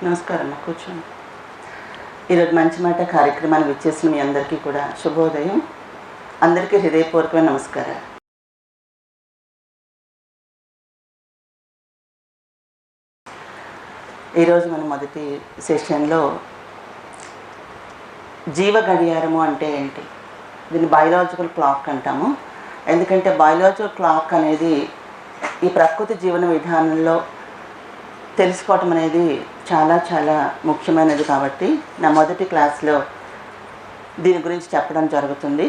నమస్కారం అమ్మ, కూర్చోండి. ఈరోజు మంచి మాట కార్యక్రమాన్ని విచ్చేసిన మీ అందరికీ కూడా శుభోదయం. అందరికీ హృదయపూర్వకమైన నమస్కారాలు. ఈరోజు మన మొదటి సెషన్లో జీవ గడియారము అంటే ఏంటి, దీన్ని బయలాజికల్ క్లాక్ అంటాము. ఎందుకంటే బయలాజికల్ క్లాక్ అనేది ఈ ప్రకృతి జీవన విధానంలో తెలుసుకోవటం అనేది చాలా చాలా ముఖ్యమైనది. కాబట్టి నా మొదటి క్లాస్లో దీని గురించి చెప్పడం జరుగుతుంది.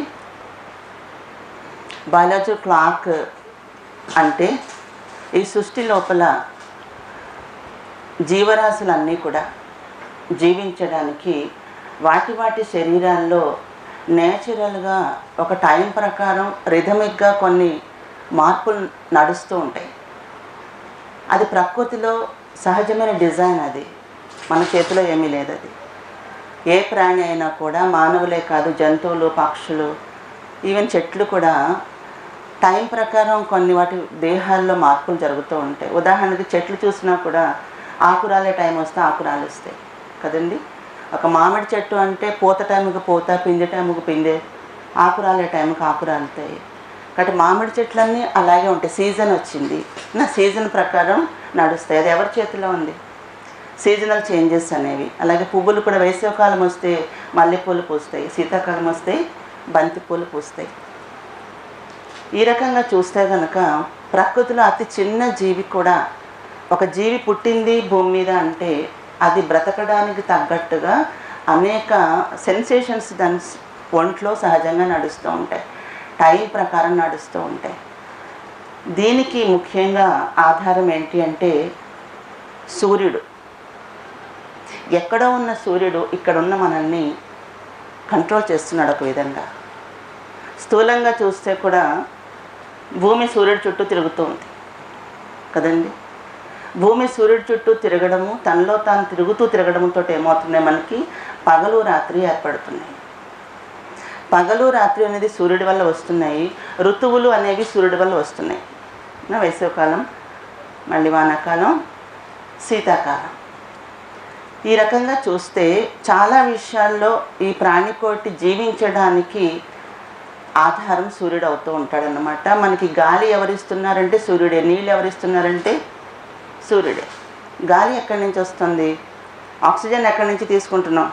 బయలాజికల్ క్లాక్ అంటే ఈ సృష్టి లోపల జీవరాశులన్నీ కూడా జీవించడానికి వాటి శరీరాల్లో నేచురల్గా ఒక టైం ప్రకారం రిథమిక్గా కొన్ని మార్పులు నడుస్తూ ఉంటాయి. అది ప్రకృతిలో సహజమైన డిజైన్, అది మన చేతిలో ఏమీ లేదు. అది ఏ ప్రాణి అయినా కూడా, మానవులే కాదు, జంతువులు, పక్షులు, ఈవెన్ చెట్లు కూడా టైం ప్రకారం కొన్ని వాటి దేహాల్లో మార్పులు జరుగుతూ ఉంటాయి. ఉదాహరణకి చెట్లు చూసినా కూడా ఆకురాలే టైం వస్తే ఆకురాలు వస్తాయి కదండి. ఒక మామిడి చెట్టు అంటే పూత టైంకి పూత, పిండి టైంకి పిండే, ఆకురాలే టైంకి ఆకురాలుతాయి. కాబట్టి మామిడి చెట్లన్నీ అలాగే ఉంటాయి. సీజన్ వచ్చింది, నా సీజన్ ప్రకారం నడుస్తాయి. అది ఎవరి చేతిలో ఉంది? సీజనల్ చేంజెస్ అనేవి. అలాగే పువ్వులు కూడా వేసవికాలం వస్తే మల్లెపూలు పూస్తాయి, శీతాకాలం వస్తే బంతిపూలు పూస్తాయి. ఈ రకంగా చూస్తే కనుక ప్రకృతిలో అతి చిన్న జీవి కూడా, ఒక జీవి పుట్టింది భూమి మీద అంటే అది బ్రతకడానికి తగ్గట్టుగా అనేక సెన్సేషన్స్ దాని ఒంట్లో సహజంగా నడుస్తూ ఉంటాయి, టైం ప్రకారం నడుస్తూ ఉంటాయి. దీనికి ముఖ్యంగా ఆధారం ఏంటి అంటే సూర్యుడు. ఎక్కడో ఉన్న సూర్యుడు ఇక్కడున్న మనల్ని కంట్రోల్ చేస్తున్నాడు ఒక విధంగా. స్థూలంగా చూస్తే కూడా భూమి సూర్యుడి చుట్టూ తిరుగుతూ ఉంది కదండి. భూమి సూర్యుడి చుట్టూ తిరగడము, తనలో తాను తిరగడంతో ఏమవుతున్నాయి, మనకి పగలు రాత్రి ఏర్పడుతున్నాయి. పగలు రాత్రి అనేది సూర్యుడి వల్ల వస్తున్నాయి. ఋతువులు అనేవి సూర్యుడి వల్ల వస్తున్నాయి. వేసవికాలం, మళ్ళీ వానాకాలం, శీతాకాలం. ఈ రకంగా చూస్తే చాలా విషయాల్లో ఈ ప్రాణికోటి జీవించడానికి ఆధారం సూర్యుడు అవుతూ ఉంటాడన్నమాట. మనకి గాలి ఎవరిస్తున్నారంటే సూర్యుడే, నీళ్ళు ఎవరిస్తున్నారంటే సూర్యుడే. గాలి ఎక్కడి నుంచి వస్తుంది? ఆక్సిజన్ ఎక్కడి నుంచి తీసుకుంటున్నాం?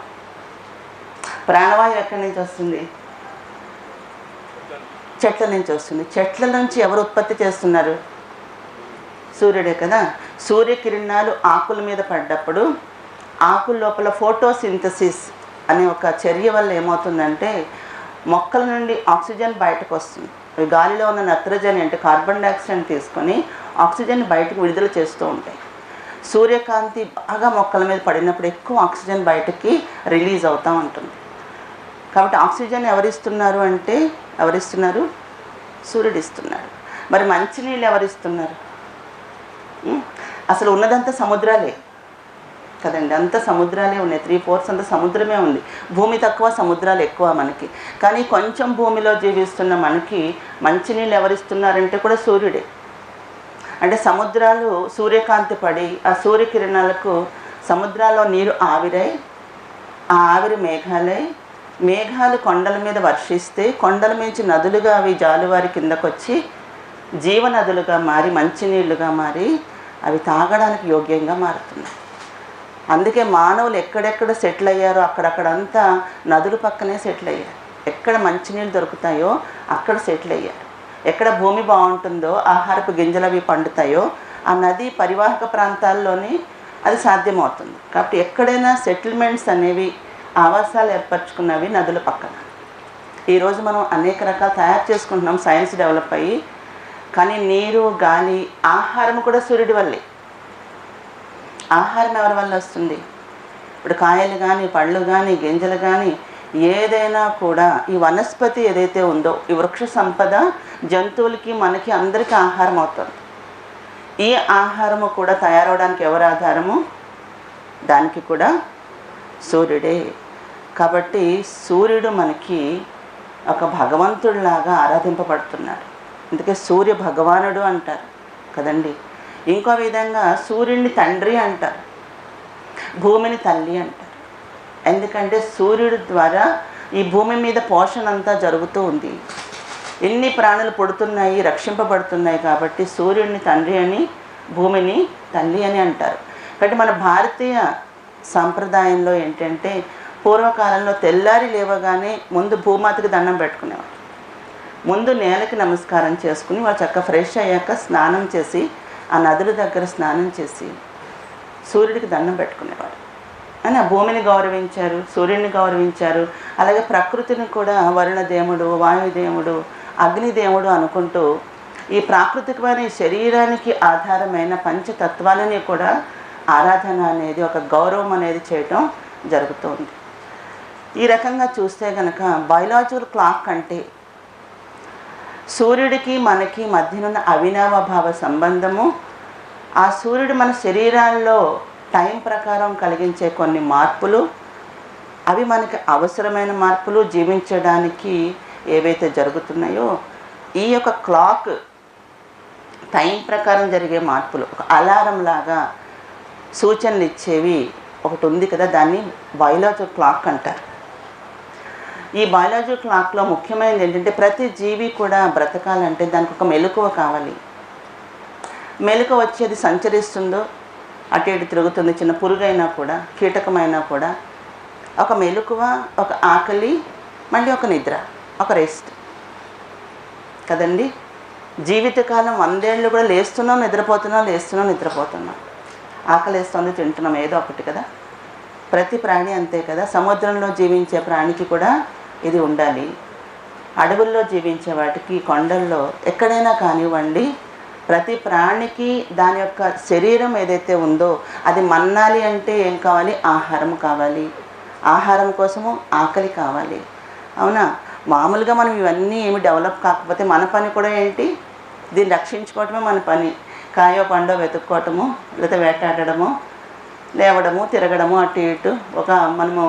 ప్రాణవాయువు ఎక్కడి నుంచి వస్తుంది? చెట్ల నుంచి వస్తుంది. చెట్ల నుంచి ఎవరు ఉత్పత్తి చేస్తున్నారు? సూర్యుడే కదా. సూర్యకిరణాలు ఆకుల మీద పడ్డప్పుడు ఆకుల లోపల ఫోటోసింథసిస్ అనే ఒక చర్య వల్ల ఏమవుతుందంటే మొక్కల నుండి ఆక్సిజన్ బయటకు వస్తుంది. గాలిలో ఉన్న నత్రజని అంటే కార్బన్ డైఆక్సైడ్ తీసుకొని ఆక్సిజన్ బయటకు విడుదల చేస్తూ ఉంటాయి. సూర్యకాంతి బాగా మొక్కల మీద పడినప్పుడు ఎక్కువ ఆక్సిజన్ బయటకి రిలీజ్ అవుతూ ఉంటుంది. కాబట్టి ఆక్సిజన్ ఎవరిస్తున్నారు అంటే ఎవరిస్తున్నారు? సూర్యుడు ఇస్తున్నాడు. మరి మంచినీళ్ళు ఎవరిస్తున్నారు? అసలు ఉన్నదంతా సముద్రాలే కదండి. అంత సముద్రాలే ఉన్నాయి. 3/4 అంతా సముద్రమే ఉంది. భూమి తక్కువ, సముద్రాలు ఎక్కువ మనకి. కానీ కొంచెం భూమిలో జీవిస్తున్న మనకి మంచినీళ్ళు ఎవరిస్తున్నారంటే కూడా సూర్యుడే. అంటే సముద్రాలు సూర్యకాంతి పడి ఆ సూర్యకిరణాలకు సముద్రాల్లో నీరు ఆవిరై, ఆ ఆవిరి మేఘాలై, మేఘాలు కొండల మీద వర్షిస్తే కొండల మించి నదులుగా అవి జాలువారి కిందకు వచ్చి జీవనదులుగా మారి మంచినీళ్ళుగా మారి అవి తాగడానికి యోగ్యంగా మారుతున్నాయి. అందుకే మానవులు ఎక్కడెక్కడ సెటిల్ అయ్యారో అక్కడక్కడంతా నదుల పక్కనే సెటిల్ అయ్యారు. ఎక్కడ మంచినీళ్ళు దొరుకుతాయో అక్కడ సెటిల్ అయ్యారు. ఎక్కడ భూమి బాగుంటుందో, ఆహారపు గింజలు అవి పండుతాయో ఆ నది పరివాహక ప్రాంతాల్లోనే అది సాధ్యమవుతుంది. కాబట్టి ఎక్కడైనా సెటిల్మెంట్స్ అనేవి, ఆవాసాలు ఏర్పరచుకున్నవి నదుల పక్కన. ఈరోజు మనం అనేక రకాలు తయారు చేసుకుంటున్నాం, సైన్స్ డెవలప్ అయ్యి. కానీ నీరు, గాలి, ఆహారం కూడా సూర్యుడి వల్లే. ఆహారం ఎవరి వల్ల వస్తుంది? ఇప్పుడు కాయలు కానీ, పళ్ళు కానీ, గింజలు కానీ ఏదైనా కూడా ఈ వనస్పతి ఏదైతే ఉందో, ఈ వృక్ష సంపద జంతువులకి, మనకి, అందరికీ ఆహారం అవుతుంది. ఈ ఆహారము కూడా తయారవడానికి ఎవరు ఆధారము? దానికి కూడా సూర్యుడే. కాబట్టి సూర్యుడు మనకి ఒక భగవంతుడిలాగా ఆరాధింపబడుతున్నాడు. అందుకే సూర్య భగవానుడు అంటారు కదండి. ఇంకో విధంగా సూర్యుడిని తండ్రి అంటారు. భూమిని తల్లి అంటారు. ఎందుకంటే సూర్యుడి ద్వారా ఈ భూమి మీద పోషణ అంతా జరుగుతూ ఉంది. ఎన్ని ప్రాణులు పుడుతున్నాయి, రక్షింపబడుతున్నాయి కాబట్టి సూర్యుడిని తండ్రి అని, భూమిని తల్లి అని అంటారు. కాబట్టి మన భారతీయ సంప్రదాయంలో ఏంటంటే పూర్వకాలంలో తెల్లారి లేవగానే ముందు భూమాతకి దండం పెట్టుకునేవారు. ముందు నేలకి నమస్కారం చేసుకుని వాళ్ళు చక్కగా ఫ్రెష్ అయ్యాక స్నానం చేసి ఆ నదుల దగ్గర స్నానం చేసి సూర్యుడికి దండం పెట్టుకునేవారు. అని ఆ భూమిని గౌరవించారు, సూర్యుడిని గౌరవించారు. అలాగే ప్రకృతిని కూడా వరుణదేవుడు, వాయుదేవుడు, అగ్నిదేవుడు అనుకుంటూ ఈ ప్రాకృతికమైన శరీరానికి ఆధారమైన పంచతత్వాలని కూడా ఆరాధన అనేది, ఒక గౌరవం అనేది చేయటం జరుగుతుంది. ఈ రకంగా చూస్తే కనుక బయలాజికల్ క్లాక్ అంటే సూర్యుడికి మనకి మధ్యనున్న అవినావభావ సంబంధము, ఆ సూర్యుడు మన శరీరాల్లో టైం ప్రకారం కలిగించే కొన్ని మార్పులు, అవి మనకి అవసరమైన మార్పులు, జీవించడానికి ఏవైతే జరుగుతున్నాయో ఈ యొక్క క్లాక్ టైం ప్రకారం జరిగే మార్పులు, ఒక అలారం లాగా సూచనలు ఇచ్చేవి ఒకటి ఉంది కదా, దాన్ని బయలాజికల్ క్లాక్ అంటారు. ఈ బయలాజికల్ క్లాక్లో ముఖ్యమైనది ఏంటంటే ప్రతి జీవి కూడా బ్రతకాలంటే దానికి ఒక మెలకువ కావాలి. మెలకువ వచ్చేది సంచరిస్తుందో అటు ఇటు తిరుగుతుంది, చిన్న పురుగైనా కూడా కీటకమైనా కూడా ఒక మెలకువ, ఒక ఆకలి, మళ్ళీ ఒక నిద్ర, ఒక రెస్ట్ కదండి. జీవితకాలం 100 ఏళ్ళు కూడా లేస్తున్నాం నిద్రపోతున్నాం, లేస్తున్నాం నిద్రపోతున్నాం, ఆకలి వేస్తుంది తింటున్నాం, ఏదో ఒకటి కదా. ప్రతి ప్రాణి అంతే కదా. సముద్రంలో జీవించే ప్రాణికి కూడా ఇది ఉండాలి. అడవుల్లో జీవించే వాటికి, కొండల్లో, ఎక్కడైనా కానివ్వండి, ప్రతి ప్రాణికి దాని యొక్క శరీరం ఏదైతే ఉందో అది మన్నాలి అంటే ఏం కావాలి? ఆహారం కావాలి. ఆహారం కోసము ఆకలి కావాలి. అవునా? మామూలుగా మనం ఇవన్నీ ఏమి డెవలప్ కాకపోతే మన పని కూడా ఏంటి? దీన్ని రక్షించుకోవటమే మన పని. కాయో పండో వెతుక్కోవటము, లేకపోతే వేటాడము, లేవడము, తిరగడము, అటు ఇటు. ఒక మనము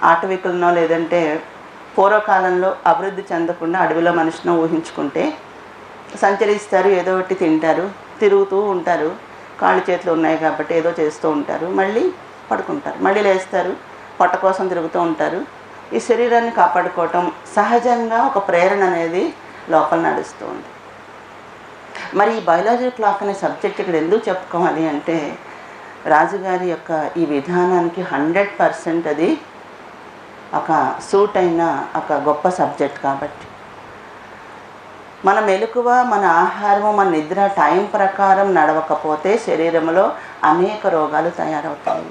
ఆటవికులనో లేదంటే పూర్వకాలంలో అభివృద్ధి చెందకుండా అడవిలో మనిషినో ఊహించుకుంటే సంచరిస్తారు, ఏదో ఒకటి తింటారు, తిరుగుతూ ఉంటారు, కాళ్ళు చేతులు ఉన్నాయి కాబట్టి ఏదో చేస్తూ ఉంటారు, మళ్ళీ పడుకుంటారు, మళ్ళీ లేస్తారు, పొట్ట కోసం తిరుగుతూ ఉంటారు. ఈ శరీరాన్ని కాపాడుకోవటం సహజంగా ఒక ప్రేరణ అనేది లోపల నడుస్తూ ఉంది. మరి ఈ బయలాజికల్ క్లాక్ అనే సబ్జెక్ట్ ఇక్కడ ఎందుకు చెప్పుకోవాలి అంటే రాజుగారి యొక్క ఈ విధానానికి 100% అది ఒక సూట్ అయిన ఒక గొప్ప సబ్జెక్ట్. కాబట్టి మన మెలకువ, మన ఆహారము, మన నిద్ర టైం ప్రకారం నడవకపోతే శరీరంలో అనేక రోగాలు తయారవుతాయి.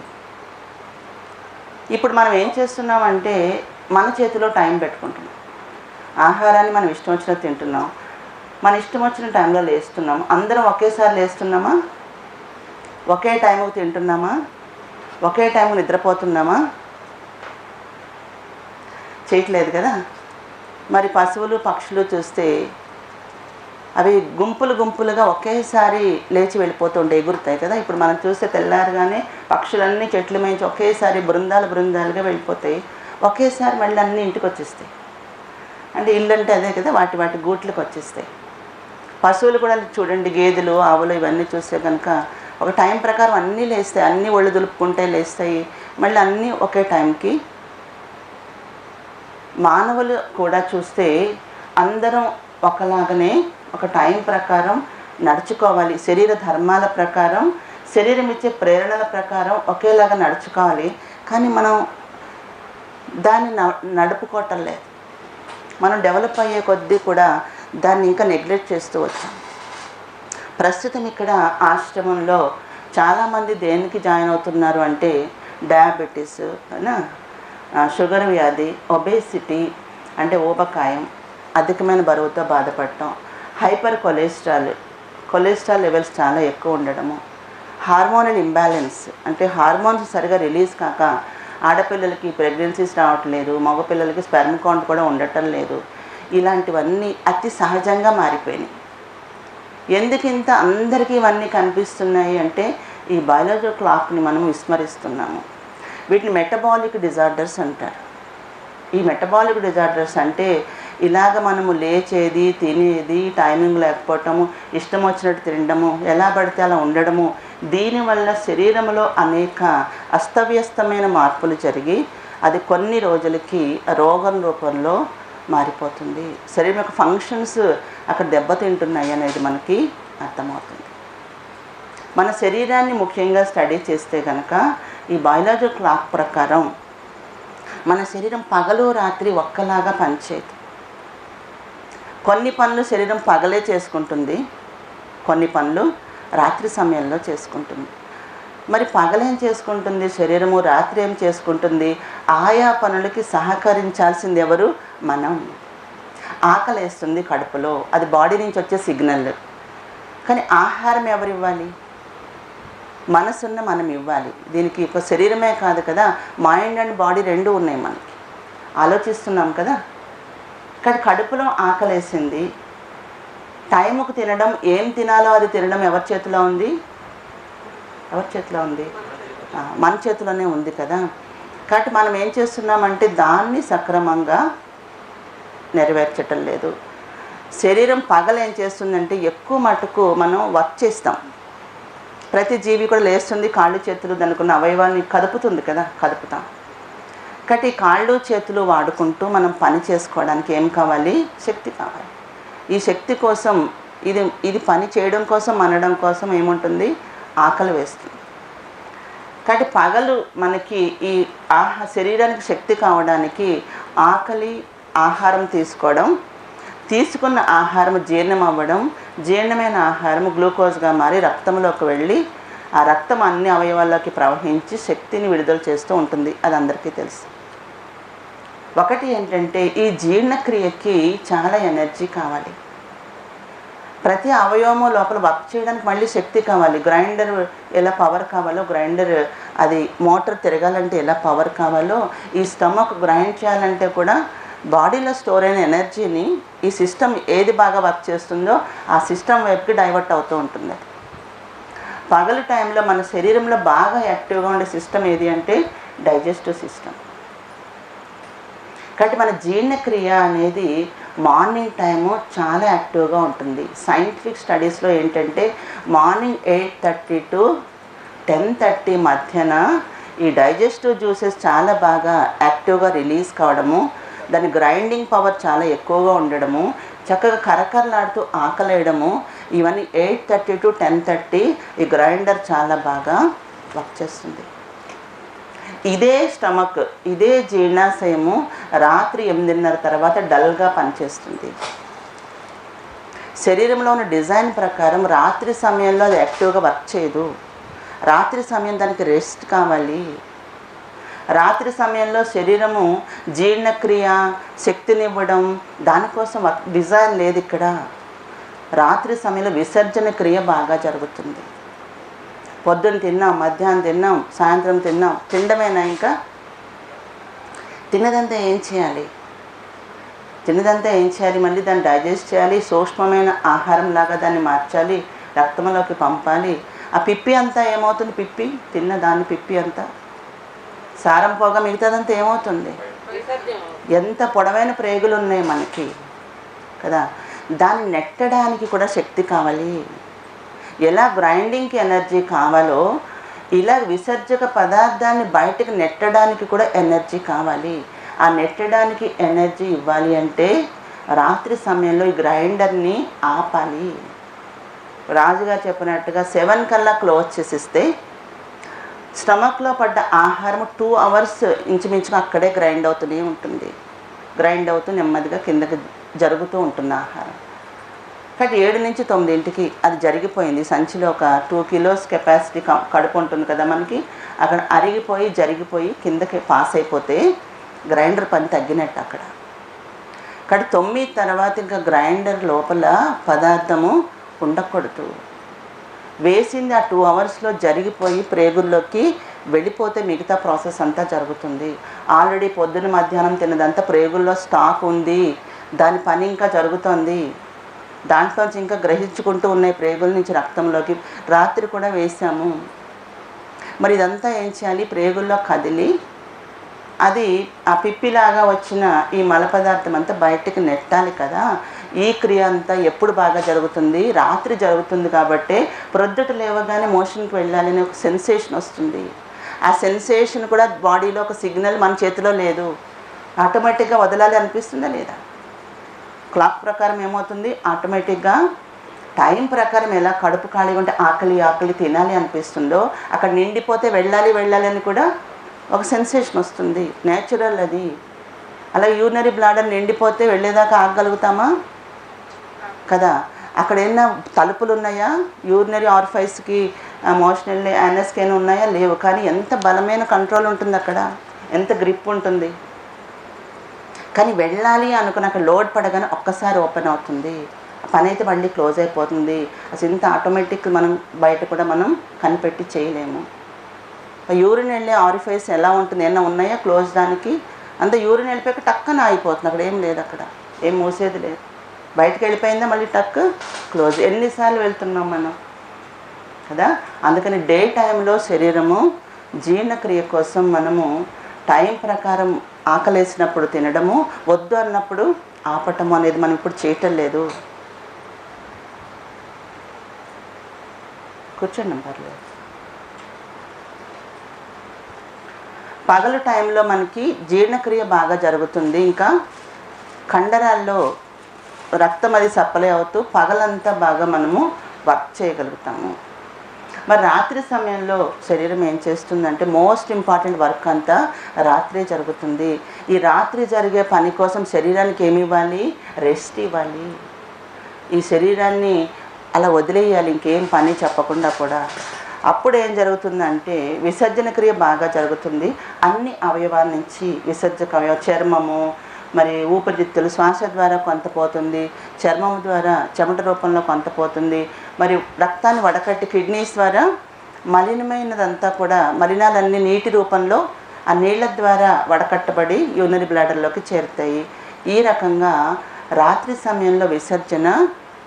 ఇప్పుడు మనం ఏం చేస్తున్నామంటే మన చేతిలో టైం పెట్టుకుంటున్నాం. ఆహారాన్ని మనం ఇష్టం వచ్చినట్టు తింటున్నాం, మన ఇష్టం వచ్చిన టైంలో లేస్తున్నాం. అందరం ఒకేసారి లేస్తున్నామా? ఒకే టైంకి తింటున్నామా? ఒకే టైంకి నిద్రపోతున్నామా? చేయట్లేదు కదా. మరి పశువులు, పక్షులు చూస్తే అవి గుంపులు గుంపులుగా ఒకేసారి లేచి వెళ్ళిపోతుంటే ఎగురుతాయి కదా. ఇప్పుడు మనం చూస్తే తెల్లారుగానే పక్షులన్నీ చెట్లు మేంచి ఒకేసారి బృందాలు బృందాలుగా వెళ్ళిపోతాయి, ఒకేసారి మళ్ళీ అన్నీ ఇంటికి వచ్చేస్తాయి. అంటే ఇల్లు అంటే అదే కదా, వాటి వాటి గూట్లకు వచ్చేస్తాయి. పశువులు కూడా చూడండి, గేదెలు, ఆవులు ఇవన్నీ చూస్తే కనుక ఒక టైం ప్రకారం అన్నీ లేస్తాయి, అన్నీ ఒళ్ళు దులుపుకుంటే లేస్తాయి, మళ్ళీ అన్నీ ఒకే టైంకి. మానవులు కూడా చూస్తే అందరం ఒకలాగనే ఒక టైం ప్రకారం నడుచుకోవాలి. శరీర ధర్మాల ప్రకారం, శరీరం ఇచ్చే ప్రేరణల ప్రకారం ఒకేలాగా నడుచుకోవాలి. కానీ మనం దాన్ని నడుపుకోవటం లేదు. మనం డెవలప్ అయ్యే కొద్దీ కూడా దాన్ని ఇంకా నెగ్లెక్ట్ చేస్తూ వచ్చాం. ప్రస్తుతం ఇక్కడ ఆశ్రమంలో చాలామంది దేనికి జాయిన్ అవుతున్నారు అంటే డయాబెటీస్, షుగర్ వ్యాధి, ఒబేసిటీ అంటే ఊబకాయం, అధికమైన బరువుతో బాధపడటం, హైపర్ కొలెస్ట్రాల్ లెవెల్స్ చాలా ఎక్కువ ఉండడము, హార్మోనల్ ఇంబ్యాలెన్స్ అంటే హార్మోన్స్ సరిగా రిలీజ్ కాక ఆడపిల్లలకి ప్రెగ్నెన్సీస్ రావట్లేదు, మగపిల్లలకి స్పెర్మ్ కౌంట్ కూడా ఉండటం లేదు. ఇలాంటివన్నీ అతి సహజంగా మారిపోయినాయి. ఎందుకు ఇంత అందరికీ ఇవన్నీ కనిపిస్తున్నాయి అంటే ఈ బయాలజికల్ క్లాక్ని మనం విస్మరిస్తున్నాము. వీటిని మెటబాలిక్ డిజార్డర్స్ అంటారు. ఈ మెటబాలిక్ డిజార్డర్స్ అంటే ఇలాగ మనము లేచేది, తినేది, టైమింగ్ లేకపోవటము, ఇష్టం వచ్చినట్టు తినడము, ఎలా పడితే అలా ఉండడము, దీనివల్ల శరీరంలో అనేక అస్తవ్యస్తమైన మార్పులు జరిగి అది కొన్ని రోజులకి రోగం రూపంలో మారిపోతుంది. శరీరం యొక్క ఫంక్షన్స్ అక్కడ దెబ్బతింటున్నాయి అనేది మనకి అర్థమవుతుంది. మన శరీరాన్ని ముఖ్యంగా స్టడీ చేస్తే కనుక ఈ బయాలజికల్ క్లాక్ ప్రకారం మన శరీరం పగలు రాత్రి ఒక్కలాగా పనిచేయదు. కొన్ని పనులు శరీరం పగలే చేసుకుంటుంది, కొన్ని పనులు రాత్రి సమయంలో చేసుకుంటుంది. మరి పగలేం చేసుకుంటుంది శరీరము, రాత్రి ఏం చేసుకుంటుంది? ఆయా పనులకి సహకరించాల్సింది ఎవరు? మనం. ఆకలేస్తుంది కడుపులో, అది బాడీ నుంచి వచ్చే సిగ్నల్. కానీ ఆహారం ఎవరు ఇవ్వాలి? మనసున్న మనం ఇవ్వాలి. దీనికి ఒక శరీరమే కాదు కదా, మైండ్ అండ్ బాడీ రెండు ఉన్నాయి మనకి, ఆలోచిస్తున్నాం కదా. కానీ కడుపులో ఆకలేసింది, టైంకు తినడం, ఏం తినాలో అది తినడం ఎవరి చేతిలో ఉంది? ఎవరి చేతిలో ఉంది? మన చేతిలోనే ఉంది కదా. కాబట్టి మనం ఏం చేస్తున్నామంటే దాన్ని సక్రమంగా నెరవేర్చటం లేదు. శరీరం పగలు ఏం చేస్తుందంటే ఎక్కువ మటుకు మనం వర్క్ చేస్తాం. ప్రతి జీవి కూడా లేస్తుంది, కాళ్ళు చేతులు దానికున్న అవయవాన్ని కదుపుతుంది కదా, కదుపుతాం. కాబట్టి కాళ్ళు చేతులు వాడుకుంటూ మనం పని చేసుకోవడానికి ఏం కావాలి? శక్తి కావాలి. ఈ శక్తి కోసం ఇది పని చేయడం కోసం, అనడం కోసం ఏముంటుంది? ఆకలి వేస్తుంది. కాబట్టి పగలు మనకి ఈ శరీరానికి శక్తి కావడానికి ఆకలి, ఆహారం తీసుకోవడం, తీసుకున్న ఆహారం జీర్ణం అవ్వడం, జీర్ణమైన ఆహారం గ్లూకోజ్గా మారి రక్తంలోకి వెళ్ళి ఆ రక్తం అన్ని అవయవాల్లోకి ప్రవహించి శక్తిని విడుదల చేస్తూ ఉంటుంది. అది అందరికీ తెలుసు. ఒకటి ఏంటంటే ఈ జీర్ణక్రియకి చాలా ఎనర్జీ కావాలి. ప్రతి అవయవము లోపల వర్క్ చేయడానికి మళ్ళీ శక్తి కావాలి. గ్రైండర్ ఎలా పవర్ కావాలో, గ్రైండర్ అది మోటార్ తిరగాలంటే ఎలా పవర్ కావాలో, ఈ స్టమక్ గ్రైండ్ చేయాలంటే కూడా బాడీలో స్టోర్ అయిన ఎనర్జీని ఈ సిస్టమ్ ఏది బాగా వర్క్ చేస్తుందో ఆ సిస్టమ్ వైపుకి డైవర్ట్ అవుతూ ఉంటుంది. పగలు టైంలో మన శరీరంలో బాగా యాక్టివ్గా ఉండే సిస్టమ్ ఏది అంటే డైజెస్టివ్ సిస్టమ్. కాబట్టి మన జీర్ణక్రియ అనేది మార్నింగ్ టైము చాలా యాక్టివ్గా ఉంటుంది. సైంటిఫిక్ స్టడీస్లో ఏంటంటే మార్నింగ్ 8:30 to 10:30 మధ్యన ఈ డైజెస్టివ్ జ్యూసెస్ చాలా బాగా యాక్టివ్గా రిలీజ్ కావడము, దాని గ్రైండింగ్ పవర్ చాలా ఎక్కువగా ఉండడము, చక్కగా కరకరలాడుతూ ఆకలేయడము, ఇవన్నీ 8:30 to 10:30 ఈ గ్రైండర్ చాలా బాగా వర్క్ చేస్తుంది. ఇదే స్టమక్, ఇదే జీర్ణాశయము రాత్రి 8:30 తర్వాత డల్గా పనిచేస్తుంది. శరీరంలో ఉన్న డిజైన్ ప్రకారం రాత్రి సమయంలో అది యాక్టివ్గా వర్క్ చేయదు. రాత్రి సమయం దానికి రెస్ట్ కావాలి. రాత్రి సమయంలో శరీరము జీర్ణక్రియ, శక్తినివ్వడం దానికోసం డిజైన్ లేదు ఇక్కడ. రాత్రి సమయంలో విసర్జన క్రియ బాగా జరుగుతుంది. పొద్దున్న తిన్నాం, మధ్యాహ్నం తిన్నాం, సాయంత్రం తిన్నాం, తినడమేనా? ఇంకా తిన్నదంతా ఏం చేయాలి? తిన్నదంతా ఏం చేయాలి? మళ్ళీ దాన్ని డైజెస్ట్ చేయాలి, సూక్ష్మమైన ఆహారం లాగా దాన్ని మార్చాలి, రక్తంలోకి పంపాలి. ఆ పిప్పి అంతా ఏమవుతుంది? పిప్పి తిన్న దాన్ని పిప్పి అంతా సారం పోగా మిగతాదంతా ఏమవుతుంది? ఎంత పొడవైన ప్రేగులు ఉన్నాయి మనకి కదా, దాన్ని నెట్టడానికి కూడా శక్తి కావాలి. ఎలా గ్రైండింగ్కి ఎనర్జీ కావాలో ఇలా విసర్జక పదార్థాన్ని బయటకు నెట్టడానికి కూడా ఎనర్జీ కావాలి. ఆ నెట్టడానికి ఎనర్జీ ఇవ్వాలి అంటే రాత్రి సమయంలో ఈ గ్రైండర్ని ఆపాలి. రాజుగా చెప్పినట్టుగా 7 కల్లా క్లోజ్ చేసిస్తే స్టమక్లో పడ్డ ఆహారం 2 hours ఇంచుమించుగా అక్కడే గ్రైండ్ అవుతూనే ఉంటుంది. గ్రైండ్ అవుతూ నెమ్మదిగా కిందకి జరుగుతూ ఉంటుంది ఆహారం. కాబట్టి 7 నుంచి 9 అది జరిగిపోయింది. సంచిలో ఒక 2 kilos కెపాసిటీ కడుపు ఉంటుంది కదా మనకి, అక్కడ అరిగిపోయి జరిగిపోయి కిందకి పాస్ అయిపోతే గ్రైండర్ పని తగ్గినట్టు అక్కడ. కాబట్టి 9 తర్వాత ఇంకా గ్రైండర్ లోపల పదార్థము ఉండకూడదు. వేసింది ఆ 2 hours జరిగిపోయి ప్రేగుల్లోకి వెళ్ళిపోతే మిగతా ప్రాసెస్ అంతా జరుగుతుంది. ఆల్రెడీ పొద్దున మధ్యాహ్నం తిన్నదంతా ప్రేగుల్లో స్టాక్ ఉంది, దాని పని ఇంకా జరుగుతుంది. దాంట్లోంచి ఇంకా గ్రహించుకుంటూ ఉన్నాయి ప్రేగుల నుంచి రక్తంలోకి. రాత్రి కూడా వేసాము. మరి ఇదంతా ఏం చేయాలి? ప్రేగుల్లో కదిలి అది ఆ పిప్పిలాగా వచ్చిన ఈ మల పదార్థం అంతా బయటికి నెట్టాలి కదా. ఈ క్రియ అంతా ఎప్పుడు బాగా జరుగుతుంది? రాత్రి జరుగుతుంది. కాబట్టి ప్రొద్దుట లేవగానే మోషన్కి వెళ్ళాలి అనే ఒక సెన్సేషన్ వస్తుంది. ఆ సెన్సేషన్ కూడా బాడీలో ఒక సిగ్నల్ మన చేతిలో లేదు, ఆటోమేటిక్గా వదలాలి అనిపిస్తుందా లేదా? క్లాక్ ప్రకారం ఏమవుతుంది? ఆటోమేటిక్గా టైం ప్రకారం ఎలా కడుపు ఖాళీగా ఉంటే ఆకలి తినాలి అనిపిస్తుందో అక్కడ నిండిపోతే వెళ్ళాలి అని కూడా ఒక సెన్సేషన్ వస్తుంది. నేచురల్ అది. అలా యూరినరీ బ్లాడర్ నిండిపోతే వెళ్ళేదాకా ఆగగలుగుతామా? కదా. అక్కడ ఏమైనా తలుపులు ఉన్నాయా? యూరినరీ ఆరిఫైస్కి, మోషనల్ యానస్కి ఏమైనా ఉన్నాయా? లేవు. కానీ ఎంత బలమైన కంట్రోల్ ఉంటుంది అక్కడ, ఎంత గ్రిప్ ఉంటుంది. కానీ వెళ్ళాలి అనుకుని అక్కడ లోడ్ పడగానే ఒక్కసారి ఓపెన్ అవుతుంది. పని అయితే మళ్ళీ క్లోజ్ అయిపోతుంది. అసలు ఇంత ఆటోమేటిక్ మనం బయట కూడా మనం కనిపెట్టి చేయలేము. యూరిన్ వెళ్ళే ఆరిఫైస్ ఎలా ఉంటుంది? ఏమైనా ఉన్నాయా క్లోజ్? దానికి అంత యూరిన్ వెళ్ళిపోయాక టక్కన ఆగిపోతుంది. అక్కడ ఏం లేదు, అక్కడ ఏం మూసేది లేదు. బయటకు వెళ్ళిపోయిందా మళ్ళీ టక్ క్లోజ్. ఎన్నిసార్లు వెళ్తున్నాం మనం కదా. అందుకని డే టైంలో శరీరము జీర్ణక్రియ కోసం మనము టైం ప్రకారం ఆకలేసినప్పుడు తినడము, వద్దు అన్నప్పుడు ఆపటము అనేది మనం ఇప్పుడు చేయటం లేదు. కూర్చోండి, పర్లేదు. పగలు టైంలో మనకి జీర్ణక్రియ బాగా జరుగుతుంది. ఇంకా కండరాల్లో రక్తం అది సప్లై అవుతూ పగలంతా బాగా మనము వర్క్ చేయగలుగుతాము. మరి రాత్రి సమయంలో శరీరం ఏం చేస్తుందంటే మోస్ట్ ఇంపార్టెంట్ వర్క్ అంతా రాత్రే జరుగుతుంది. ఈ రాత్రి జరిగే పని కోసం శరీరానికి ఏమి ఇవ్వాలి? రెస్ట్ ఇవ్వాలి. ఈ శరీరాన్ని అలా వదిలేయాలి, ఇంకేం పని చెప్పకుండా కూడా. అప్పుడు ఏం జరుగుతుందంటే విసర్జన క్రియ బాగా జరుగుతుంది. అన్ని అవయవాల నుంచి విసర్జక అవయవం, చర్మము, మరి ఊపిరితిత్తులు, శ్వాస ద్వారా కొంత పోతుంది, చర్మం ద్వారా చెమట రూపంలో కొంత పోతుంది, మరి రక్తాన్ని వడకట్టి కిడ్నీస్ ద్వారా మలినమైనదంతా కూడా, మలినాలన్నీ నీటి రూపంలో ఆ నీళ్ళ ద్వారా వడకట్టబడి యూరినరీ బ్లాడర్లోకి చేరుతాయి. ఈ రకంగా రాత్రి సమయంలో విసర్జన